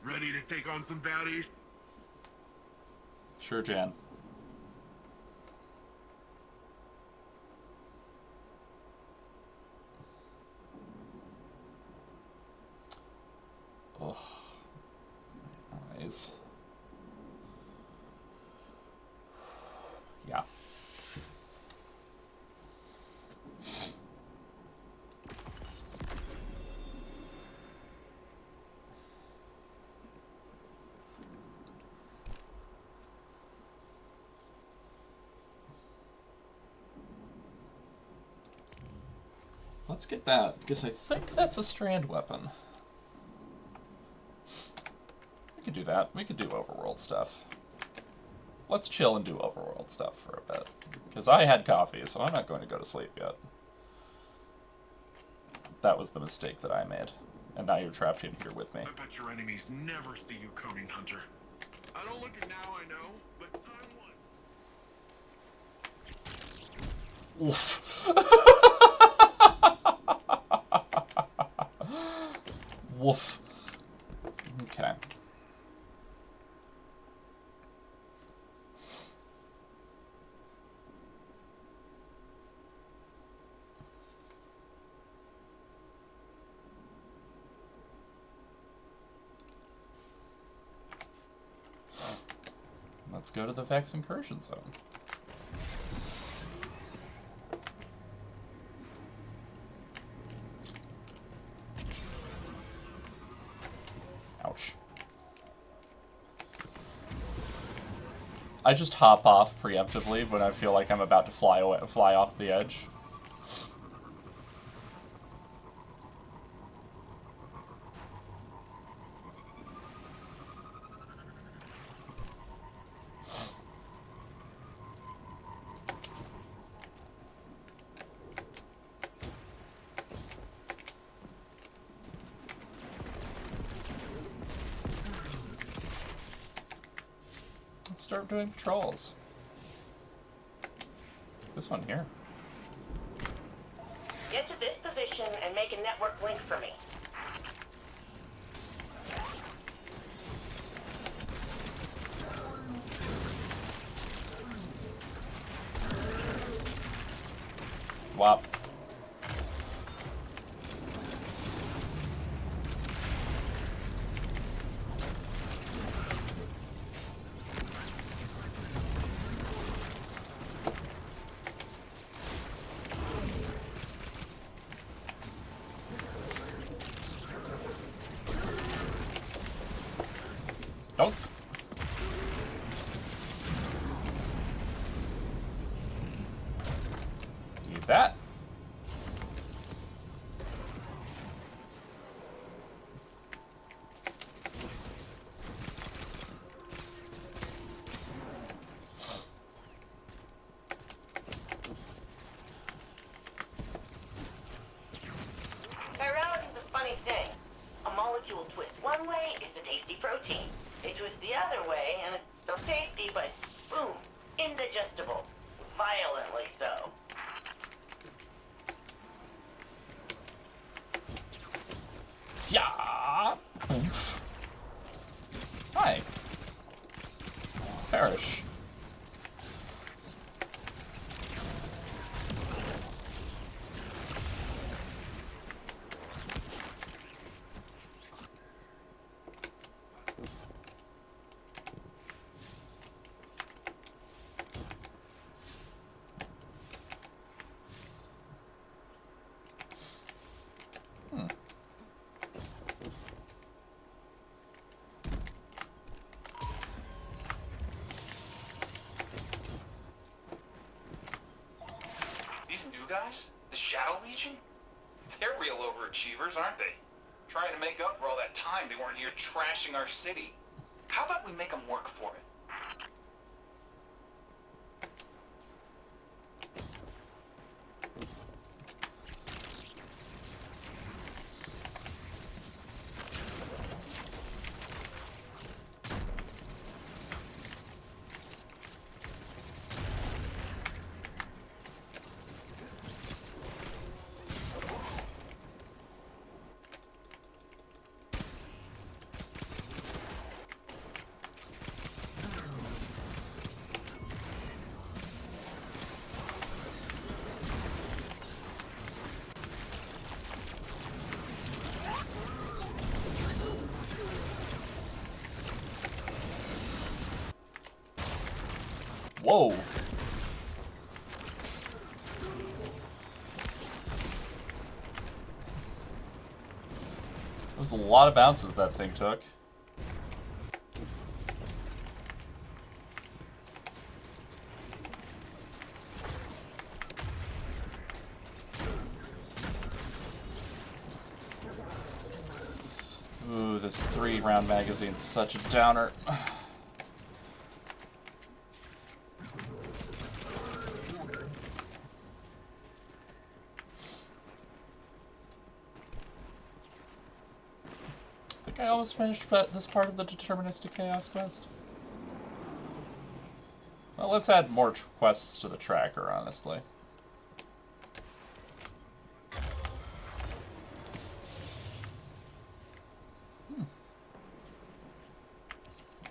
Ready to take on some baddies? Sure, Jan. Ugh. Eyes. Yeah. Let's get that, because I think that's a strand weapon. We could do that. We could do overworld stuff. Let's chill and do overworld stuff for a bit. Because I had coffee, so I'm not going to go to sleep yet. That was the mistake that I made. And now you're trapped in here with me. I bet your enemies never see you coming, Hunter. I don't look it now, I know, but time once. Oof. Woof. Okay. Let's go to the Vex incursion zone. Ouch. I just hop off preemptively when I feel like I'm about to fly off the edge. Start doing patrols. This one here. Get to this position and make a network link for me. Wow. Nope. Need that. Chirality's a funny thing. A molecule twists one way, it's a tasty protein. They twist the other way, and it's still tasty, but boom, indigestible. Violently so. Yeah. Oof. Hi. Perish. Guys? The Shadow Legion? They're real overachievers, aren't they? Trying to make up for all that time they weren't here trashing our city. How about we make them work for it? Whoa. There's a lot of bounces that thing took. Ooh, this 3-round magazine's such a downer. I almost finished this part of the Deterministic Chaos quest. Well, let's add more quests to the tracker, honestly.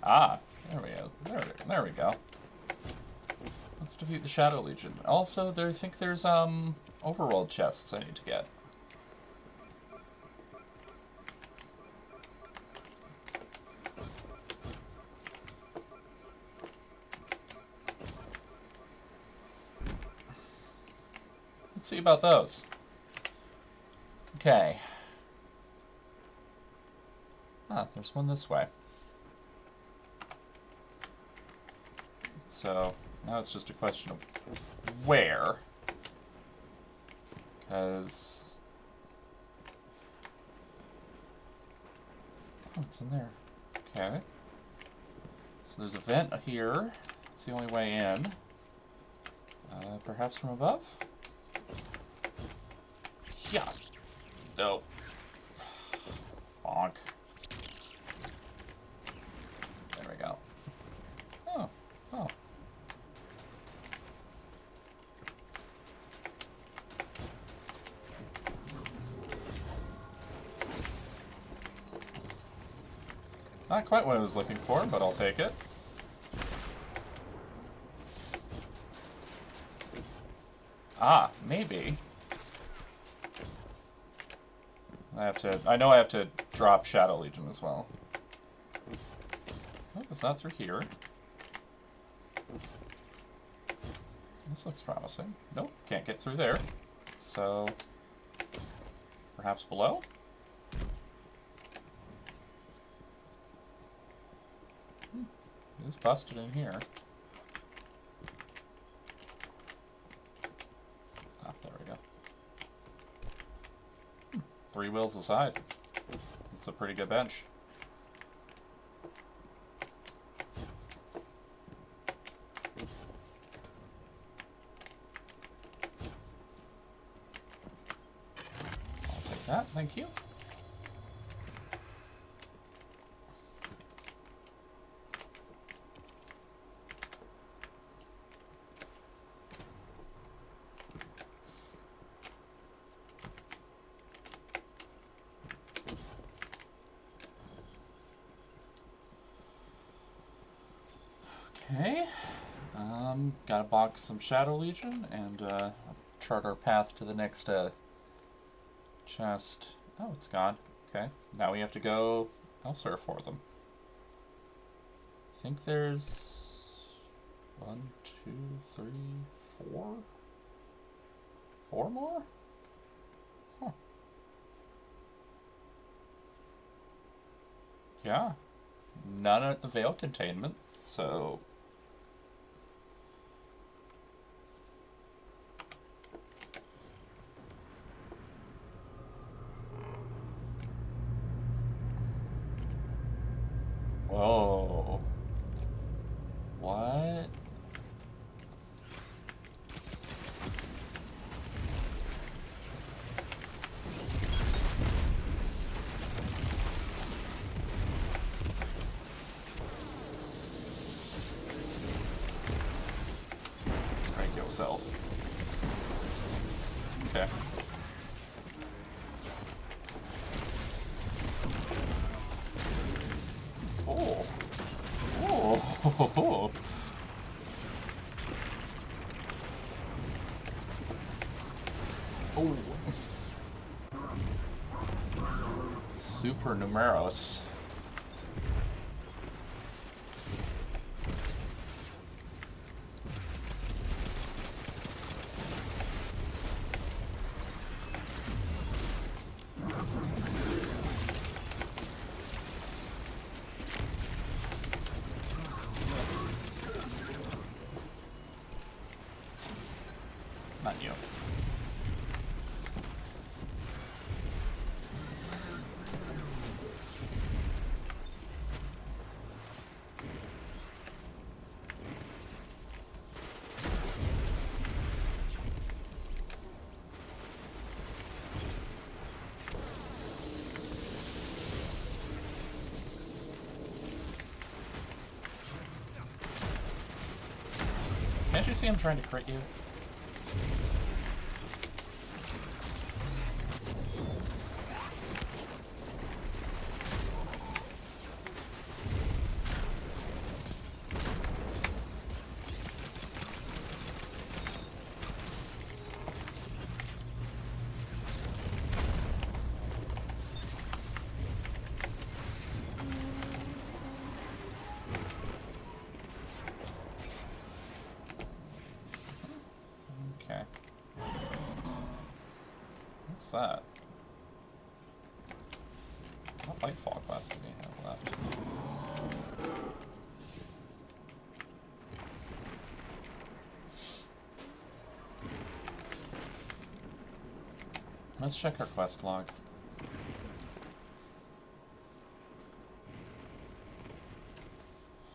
Ah, there we go. There we go. Let's defeat the Shadow Legion. Also, I think there's overworld chests I need to get. see about those. Okay. Ah, there's one this way. So, now it's just a question of where. Because... oh, it's in there. Okay. So there's a vent here. It's the only way in. Perhaps from above? Yeah. Nope. Bonk. There we go. Oh. Oh. Not quite what I was looking for, but I'll take it. Ah, maybe. I know I have to drop Shadow Legion as well. Oh, it's not through here. This looks promising. Nope, can't get through there. So, perhaps below? It is busted in here. Ah, there we go. 3 wheels aside. It's a pretty good bench. I'll take that, thank you. Okay, gotta box some Shadow Legion and chart our path to the next chest. Oh, it's gone. Okay, now we have to go elsewhere for them. I think there's 1, 2, 3, 4? 4 more? Huh. Yeah, none at the Veil Containment, so... whoa. What? Rank yourself. Okay. Oh. Oh. Oh. Super numerous. Not you. Can't you see I'm trying to crit you? What's that? What Lightfall class do we have left? Let's check our quest log.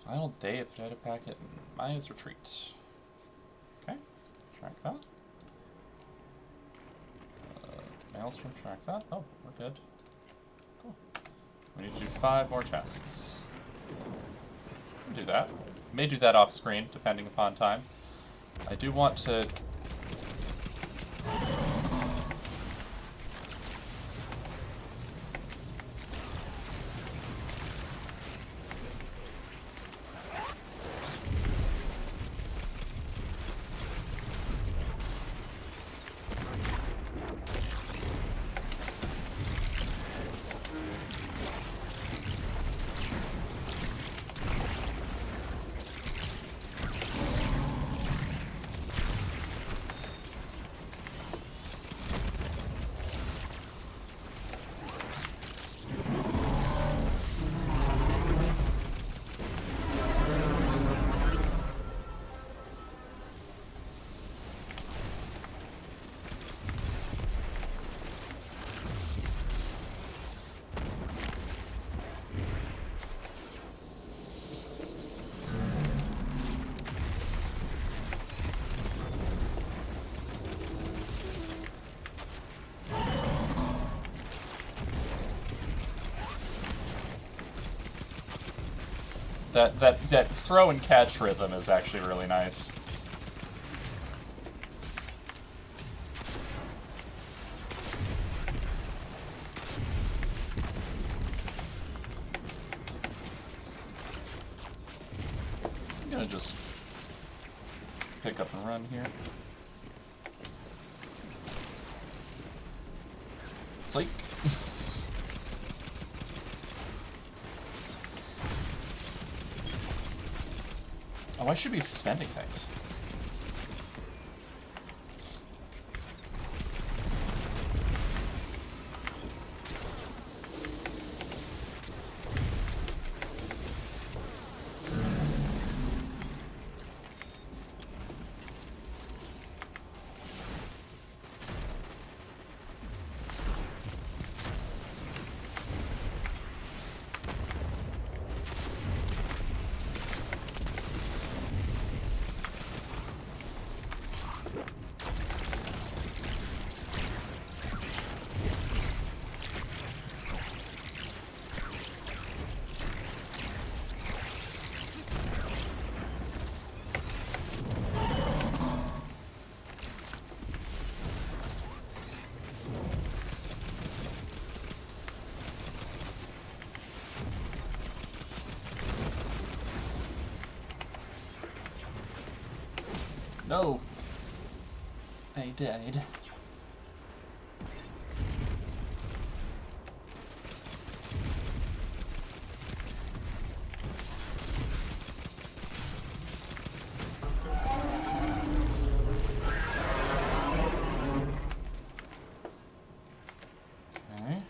Final day of data packet in Maya's retreat. Okay, track that. Maelstrom, track that. Oh, we're good. Cool. We need to do 5 more chests. We can do that. May do that off screen, depending upon time. I do want to... That throw and catch rhythm is actually really nice. I'm gonna just pick up and run here. Psych. Oh, I should be suspending things. No. I died. Okay.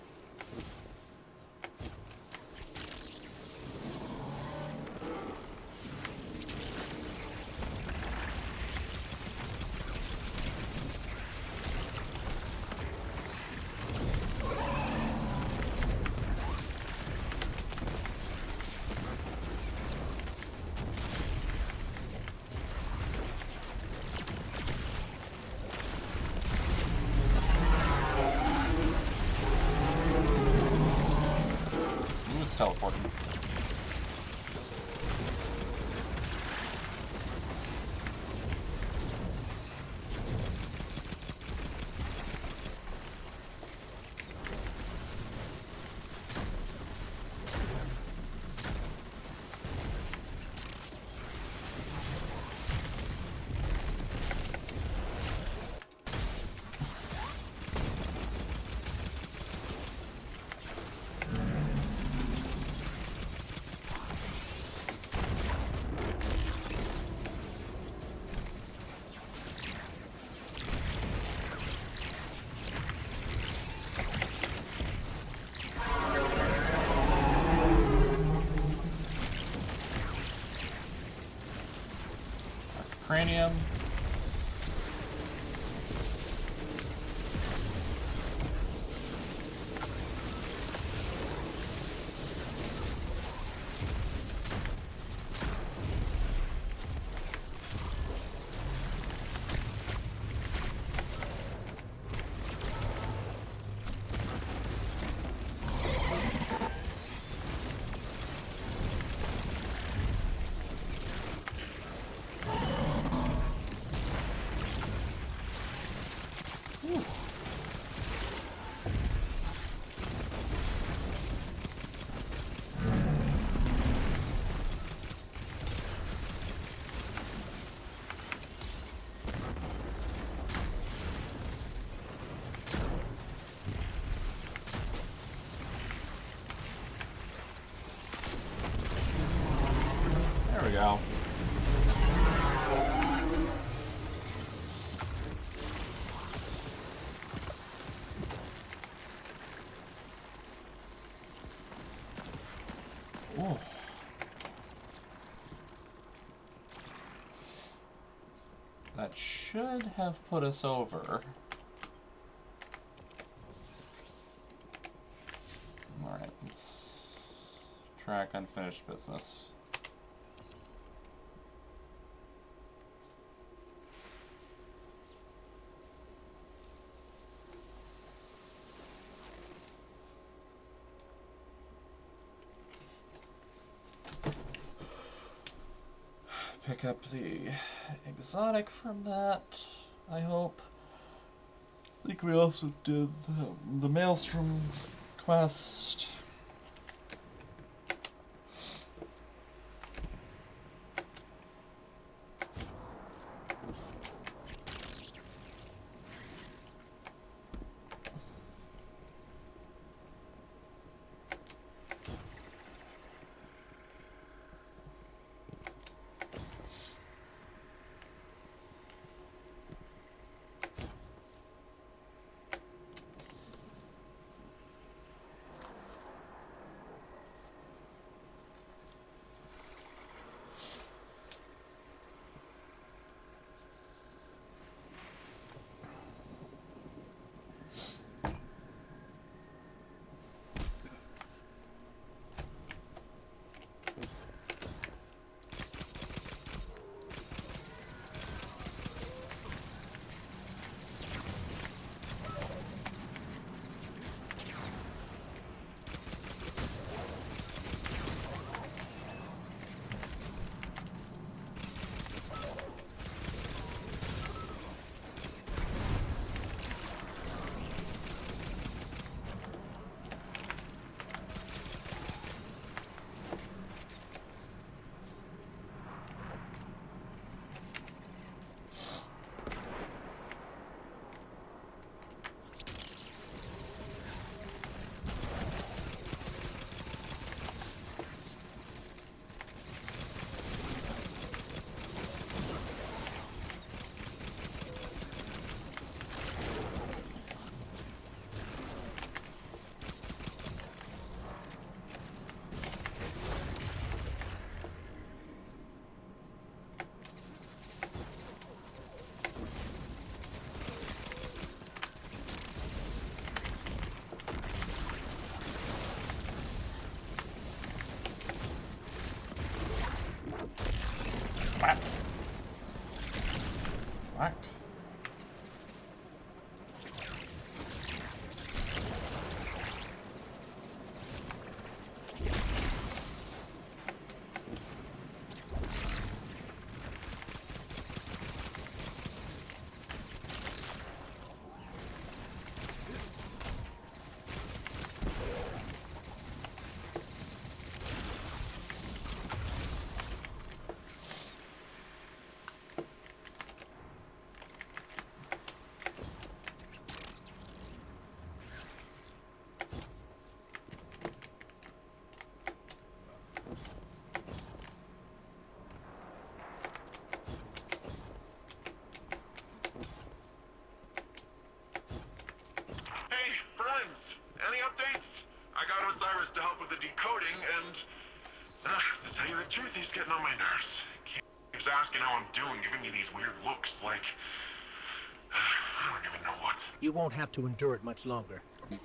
Ooh, it's teleporting. cranium. There we go. Ooh. That should have put us over. Alright, let's track unfinished business. Pick up the exotic from that, I hope. I think we also did the Maelstrom quest. Whack. Whack. To tell you the truth, he's getting on my nerves. Keeps keeps asking how I'm doing, giving me these weird looks like... I don't even know what. You won't have to endure it much longer.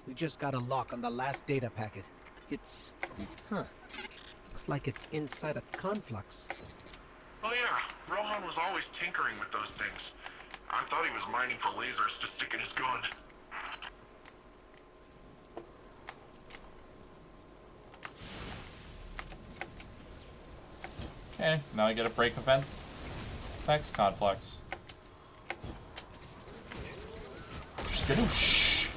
We just got a lock on the last data packet. It's... Huh. Looks like it's inside a conflux. Oh yeah, Rohan was always tinkering with those things. I thought he was mining for lasers to stick in his gun. Okay, now I get a break event. Effects conflicts. Skadoosh.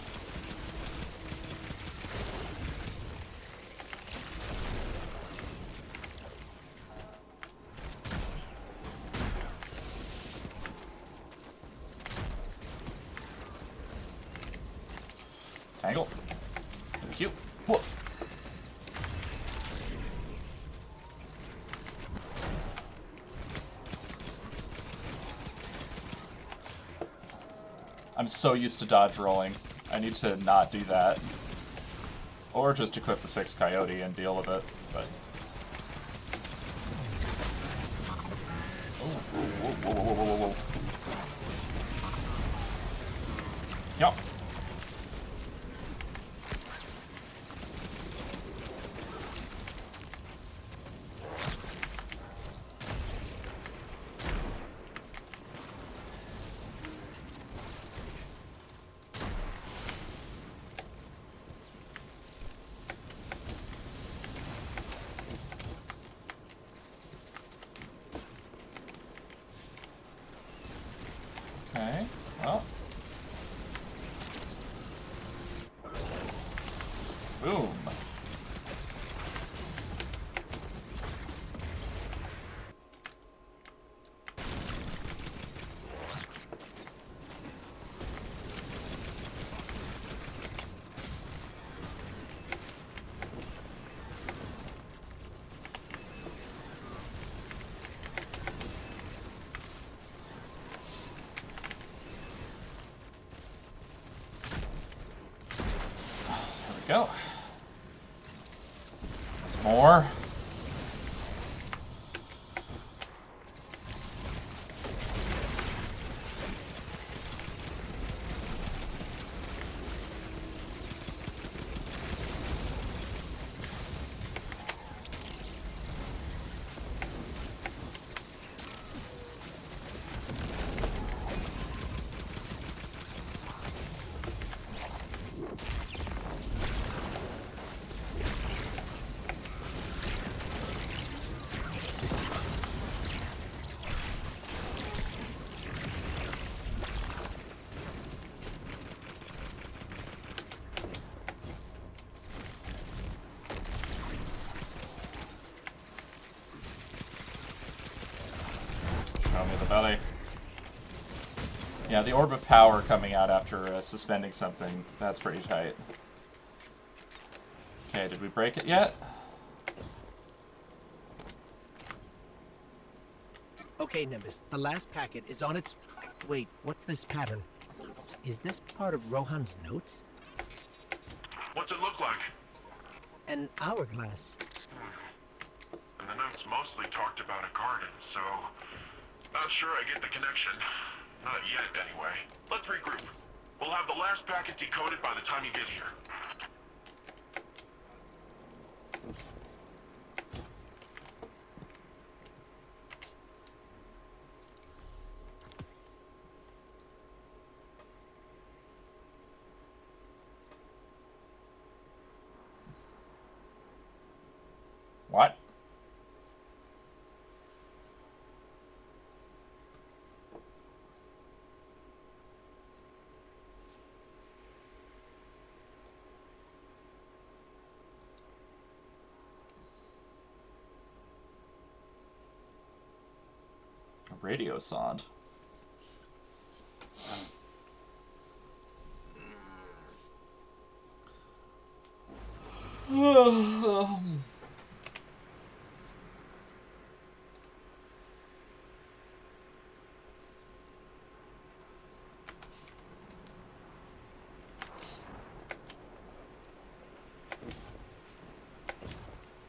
Tangle. Thank you. Whoa. I'm so used to dodge rolling. I need to not do that. Or just equip the 6 Coyote and deal with it, but... Oh, whoa, whoa, whoa, whoa, whoa, whoa. Yup. Okay, well. Boom. Go. There's more. Show me the belly. Yeah, the orb of power coming out after suspending something, that's pretty tight. Okay, did we break it yet? Okay, Nimbus, the last packet is on its... Wait, what's this pattern? Is this part of Rohan's notes? What's it look like? An hourglass. And the notes mostly talked about a garden, so... Not sure I get the connection. Not yet, anyway. Let's regroup. We'll have the last packet decoded by the time you get here. What? A radio sond.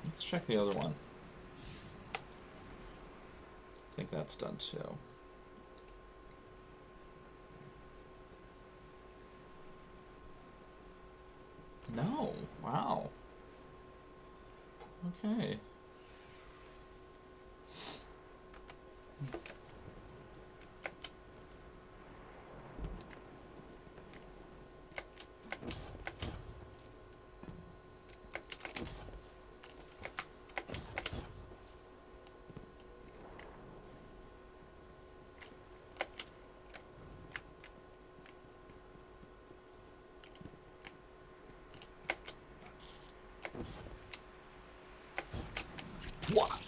Let's check the other one. I think that's done too. No. Wow. Okay. What?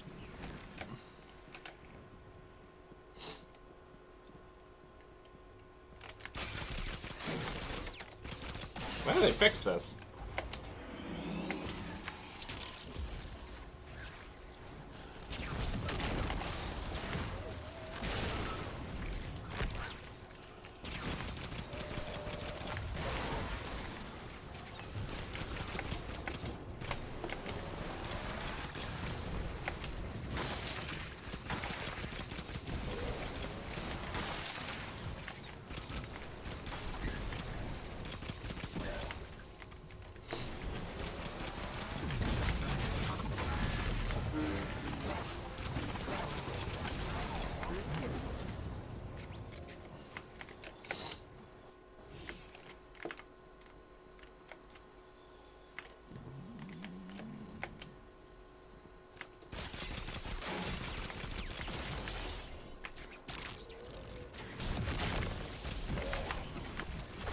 When do they fix this?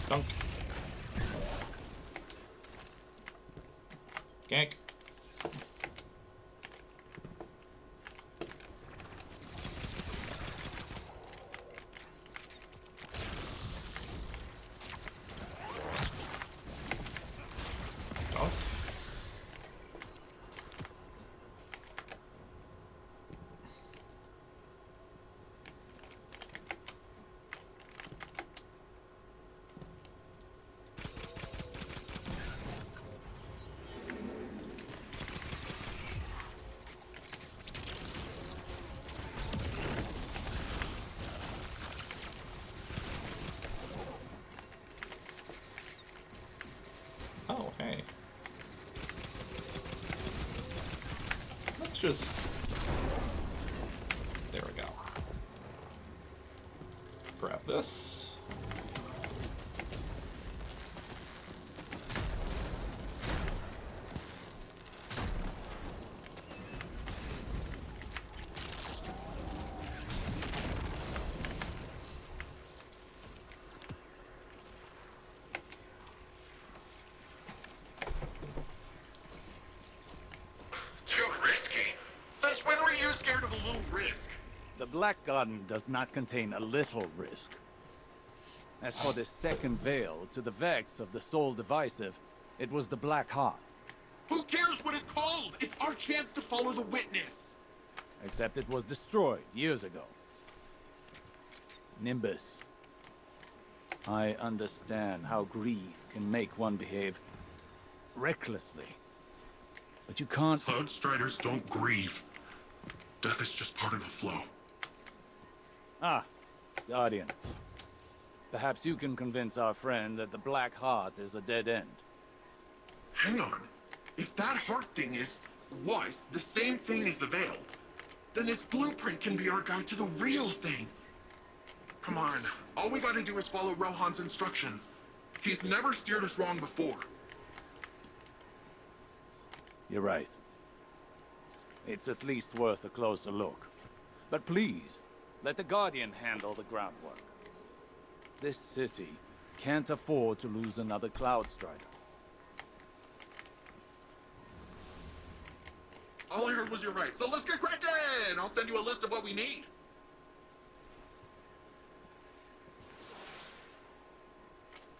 Dunk. Gank. Dunk. Oh, hey. Let's just... There we go. Grab this. Too risky. Since when were you scared of a little risk? The Black Garden does not contain a little risk. As for this second veil, to the vex of the Soul Divisive, it was the Black Heart. Who cares what it's called? It's our chance to follow the witness. Except it was destroyed years ago. Nimbus. I understand how grief can make one behave recklessly. But you can't... Cloud Striders don't grieve. Death is just part of the flow. Ah, Guardian. Perhaps you can convince our friend that the Black Heart is a dead end. Hang on. If that heart thing was the same thing as the veil, then its blueprint can be our guide to the real thing. Come on. All we gotta do is follow Rohan's instructions. He's never steered us wrong before. You're right. It's at least worth a closer look. But please, let the Guardian handle the groundwork. This city can't afford to lose another Cloud Strider. All I heard was you're right, so let's get cracking! I'll send you a list of what we need.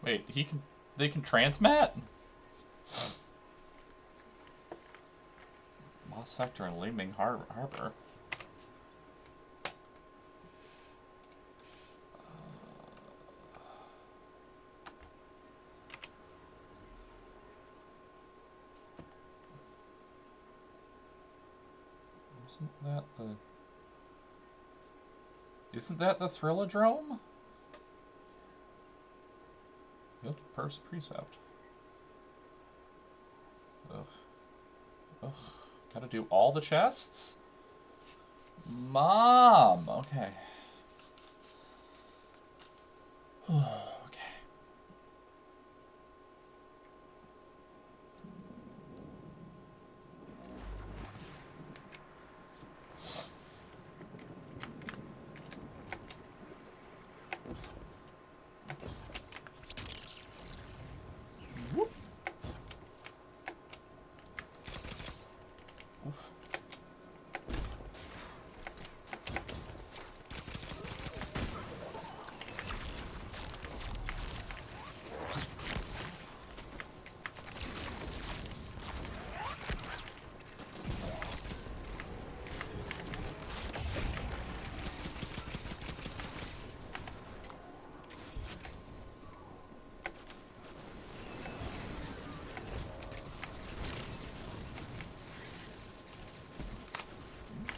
Wait, they can transmat? Lost Sector and Leeming Harbor. Isn't that the... Isn't that the Thrillodrome? Field Precept. Ugh. Ugh. Gotta do all the chests? Mom! Okay. Okay. Whoop. Oof.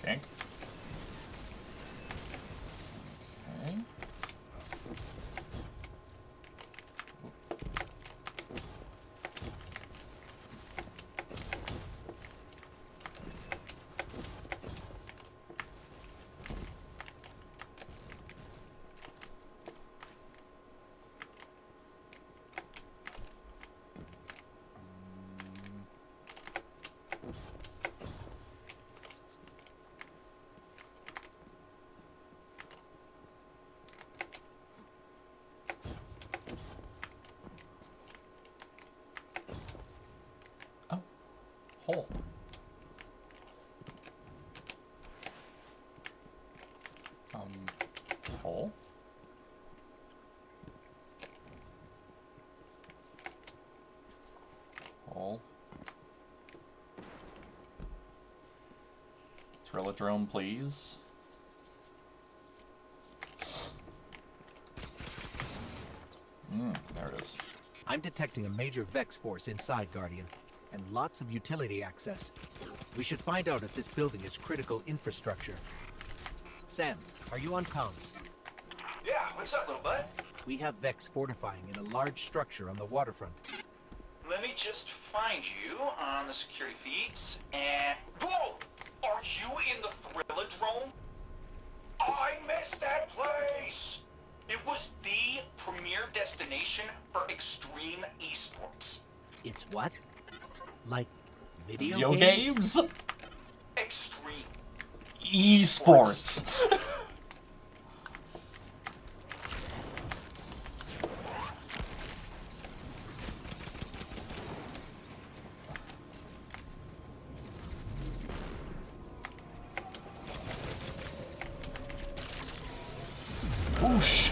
Gank. Okay. Hole. Hole? Hole. Thrillodrome, please. There it is. I'm detecting a major Vex force inside, Guardian, and lots of utility access. We should find out if this building is critical infrastructure. Sam, are you on comms? Yeah, what's up, little bud? We have Vex fortifying in a large structure on the waterfront. Let me just find you on the security feeds, and... Whoa! Are you in the Thrillodrome? I missed that place! It was the premier destination for extreme esports. It's what? Like Video games? Extreme. Esports. Whoosh.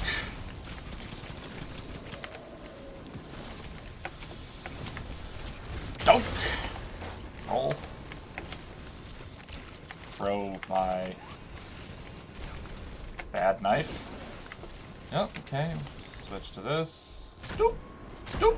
Don't roll. Throw my bad knife. Yep, okay. Switch to this. Doop. Doop.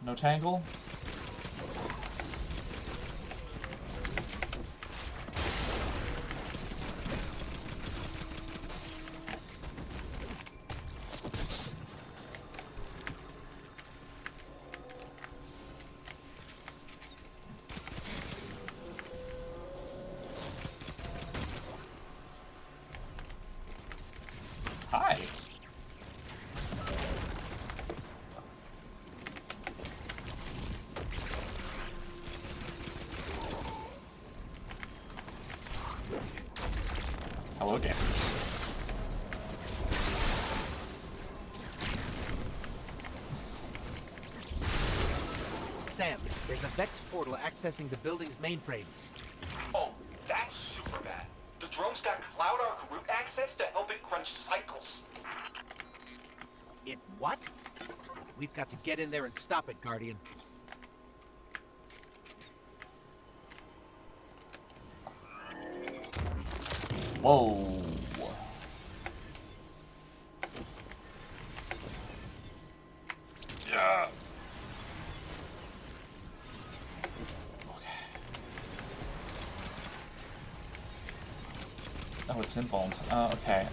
No tangle? Hello, gamers. Sam, there's a Vex portal accessing the building's mainframe. Oh, that's super bad. The drone's got cloud arc root access to help it crunch cycles. It what? We've got to get in there and stop it, Guardian. Whoa. Yeah. Okay. Oh, it's involved. Okay.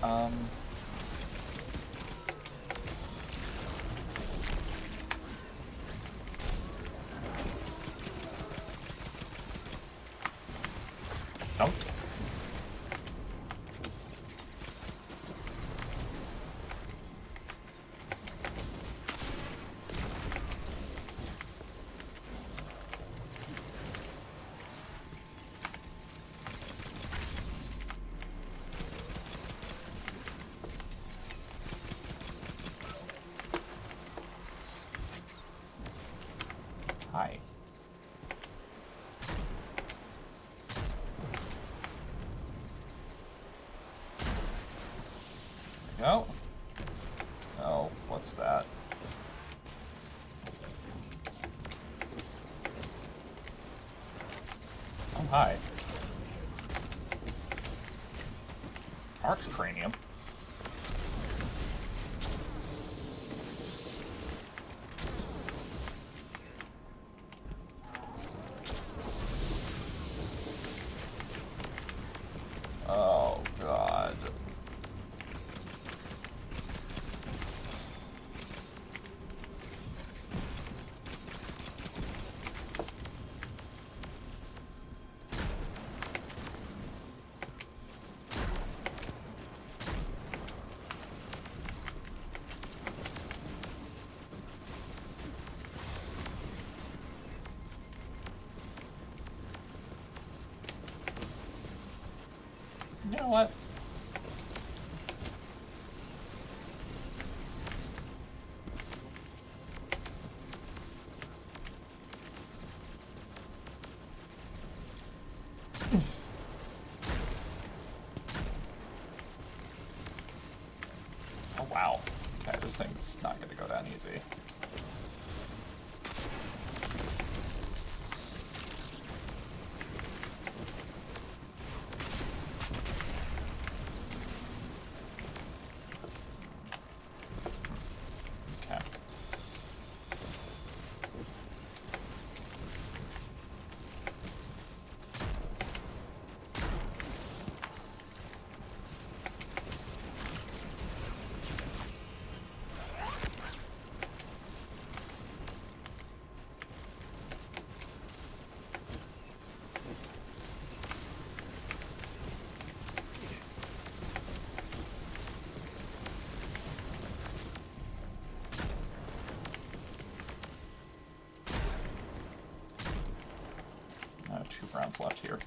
Nope. Hi. There we go. Oh, what's that? Oh, hi. Arc cranium. Oh, God. You know what? Oh, wow. Okay, this thing's not gonna go down easy. Okay. I have 2 rounds left here.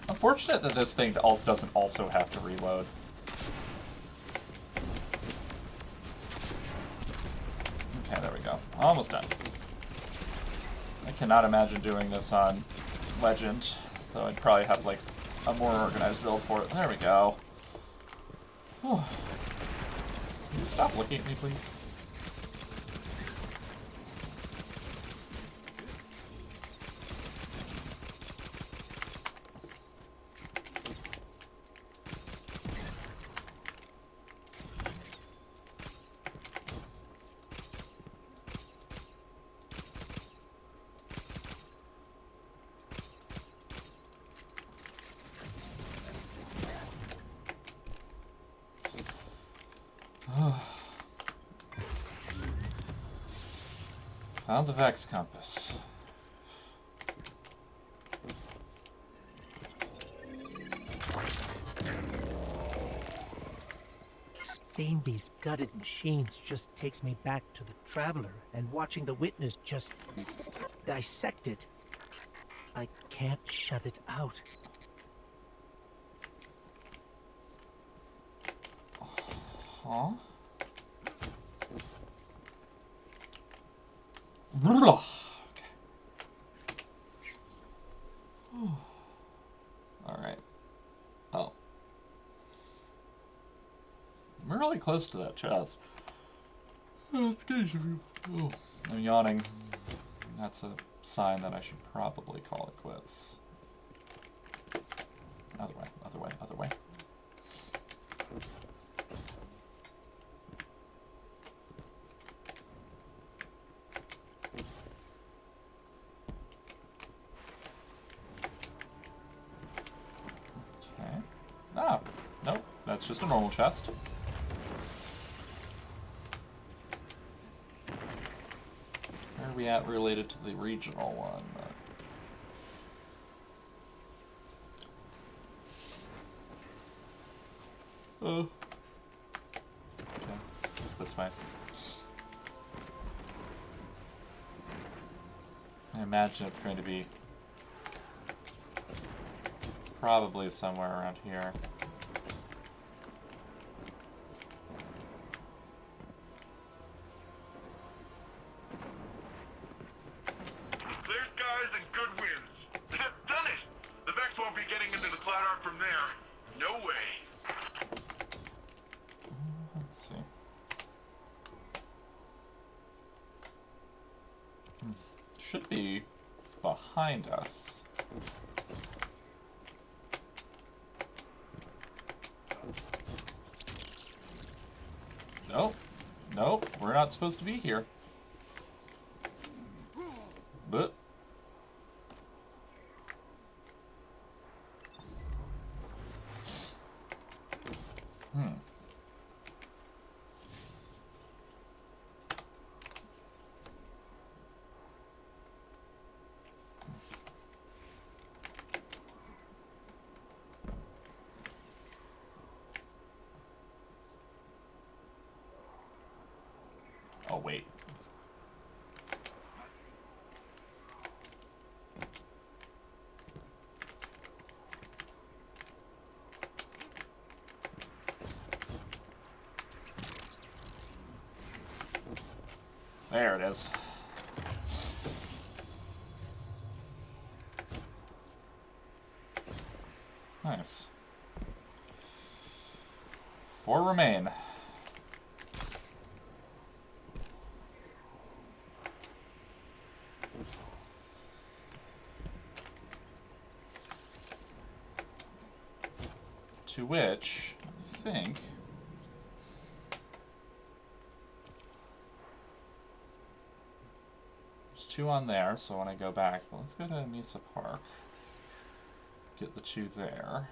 Unfortunate that this thing also doesn't also have to reload. Okay, there we go. Almost done. I cannot imagine doing this on Legend, though I'd probably have like a more organized build for it. There we go. Whew. Can you stop looking at me, please? Found the Vex compass. Seeing these gutted machines just takes me back to the Traveler, and watching the Witness just dissect it. I can't shut it out. Huh? Alright. Oh. I'm really close to that chest. Oh, it's good of you. Oh, I'm yawning. That's a sign that I should probably call it quits. Other way, other way, other way. Okay. Ah, nope. That's just a normal chest. Where are we at related to the regional one? Oh. Okay, it's this way. I imagine it's going to be probably somewhere around here. There's guys and good winds. That's done it! The Vex won't be getting into the Cloud Arc from there. No way. Let's see. Should be behind us. Nope. Nope. We're not supposed to be here. But. Oh, wait. There it is. Nice. 4 remain. To which, I think... There's 2 on there, so when I go back, well, let's go to Mesa Park. Get the 2 there.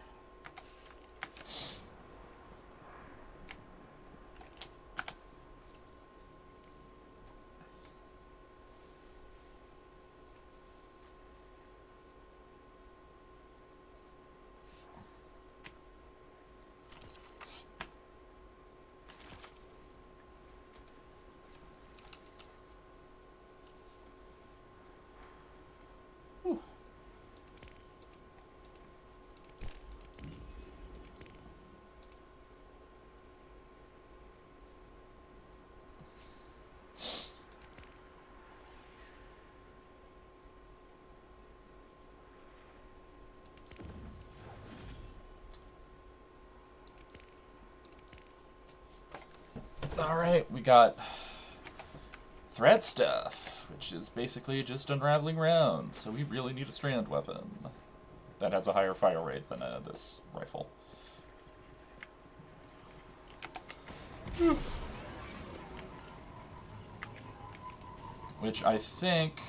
Alright, we got threat stuff, which is basically just unraveling rounds, so we really need a strand weapon that has a higher fire rate than this rifle. Which I think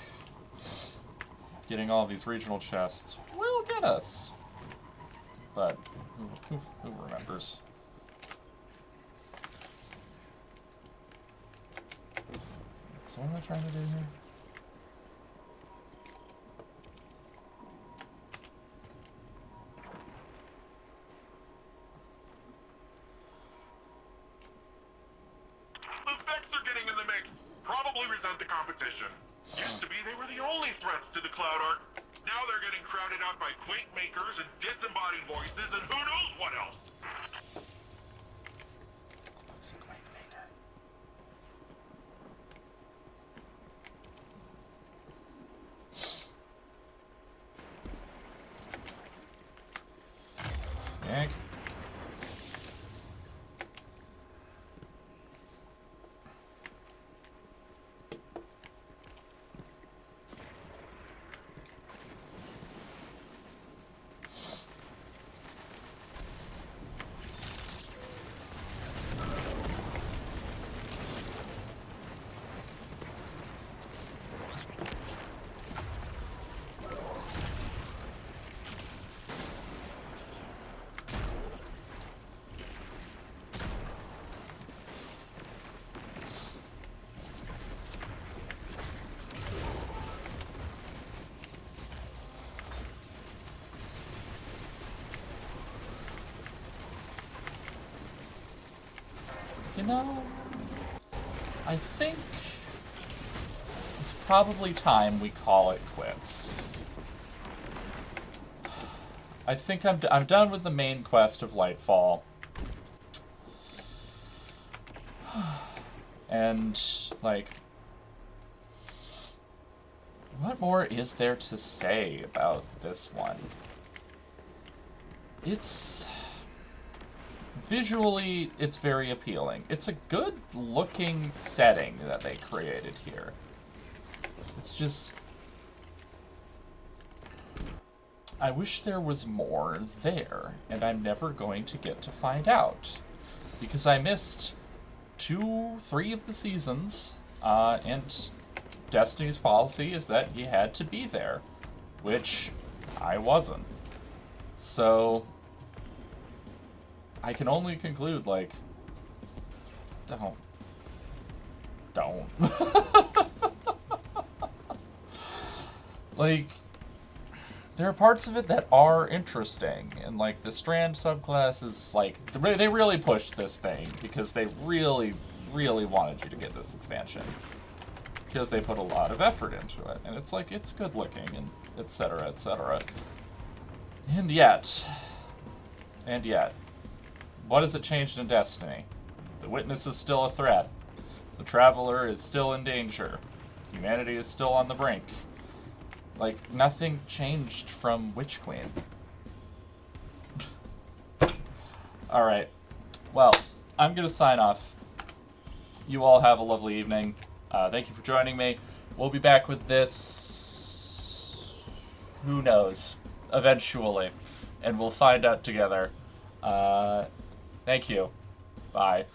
getting all these regional chests will get us. But who remembers? So what am I trying to do here? The Vex are getting in the mix. Probably resent the competition. Used to be they were the only threats to the Cloud Ark. Now they're getting crowded out by Quake makers and disembodied voices and who knows what else. Who's a Quake maker? Yank. You know, I think it's probably time we call it quits. I think I'm done with the main quest of Lightfall. And, like, what more is there to say about this one? Visually, it's very appealing. It's a good-looking setting that they created here. It's just... I wish there was more there, and I'm never going to get to find out. Because I missed 3 of the seasons, and Destiny's policy is that you had to be there, which I wasn't. So... I can only conclude, like, don't. Like, there are parts of it that are interesting, and, like, the Strand subclass is, like, they really pushed this thing, because they really, really wanted you to get this expansion. Because they put a lot of effort into it, and it's, like, it's good looking, and etc., etc. And yet... what has it changed in Destiny? The Witness is still a threat. The Traveler is still in danger. Humanity is still on the brink. Like, nothing changed from Witch Queen. Alright. Well, I'm gonna sign off. You all have a lovely evening. Thank you for joining me. We'll be back with this... who knows? Eventually. And we'll find out together. Thank you. Bye.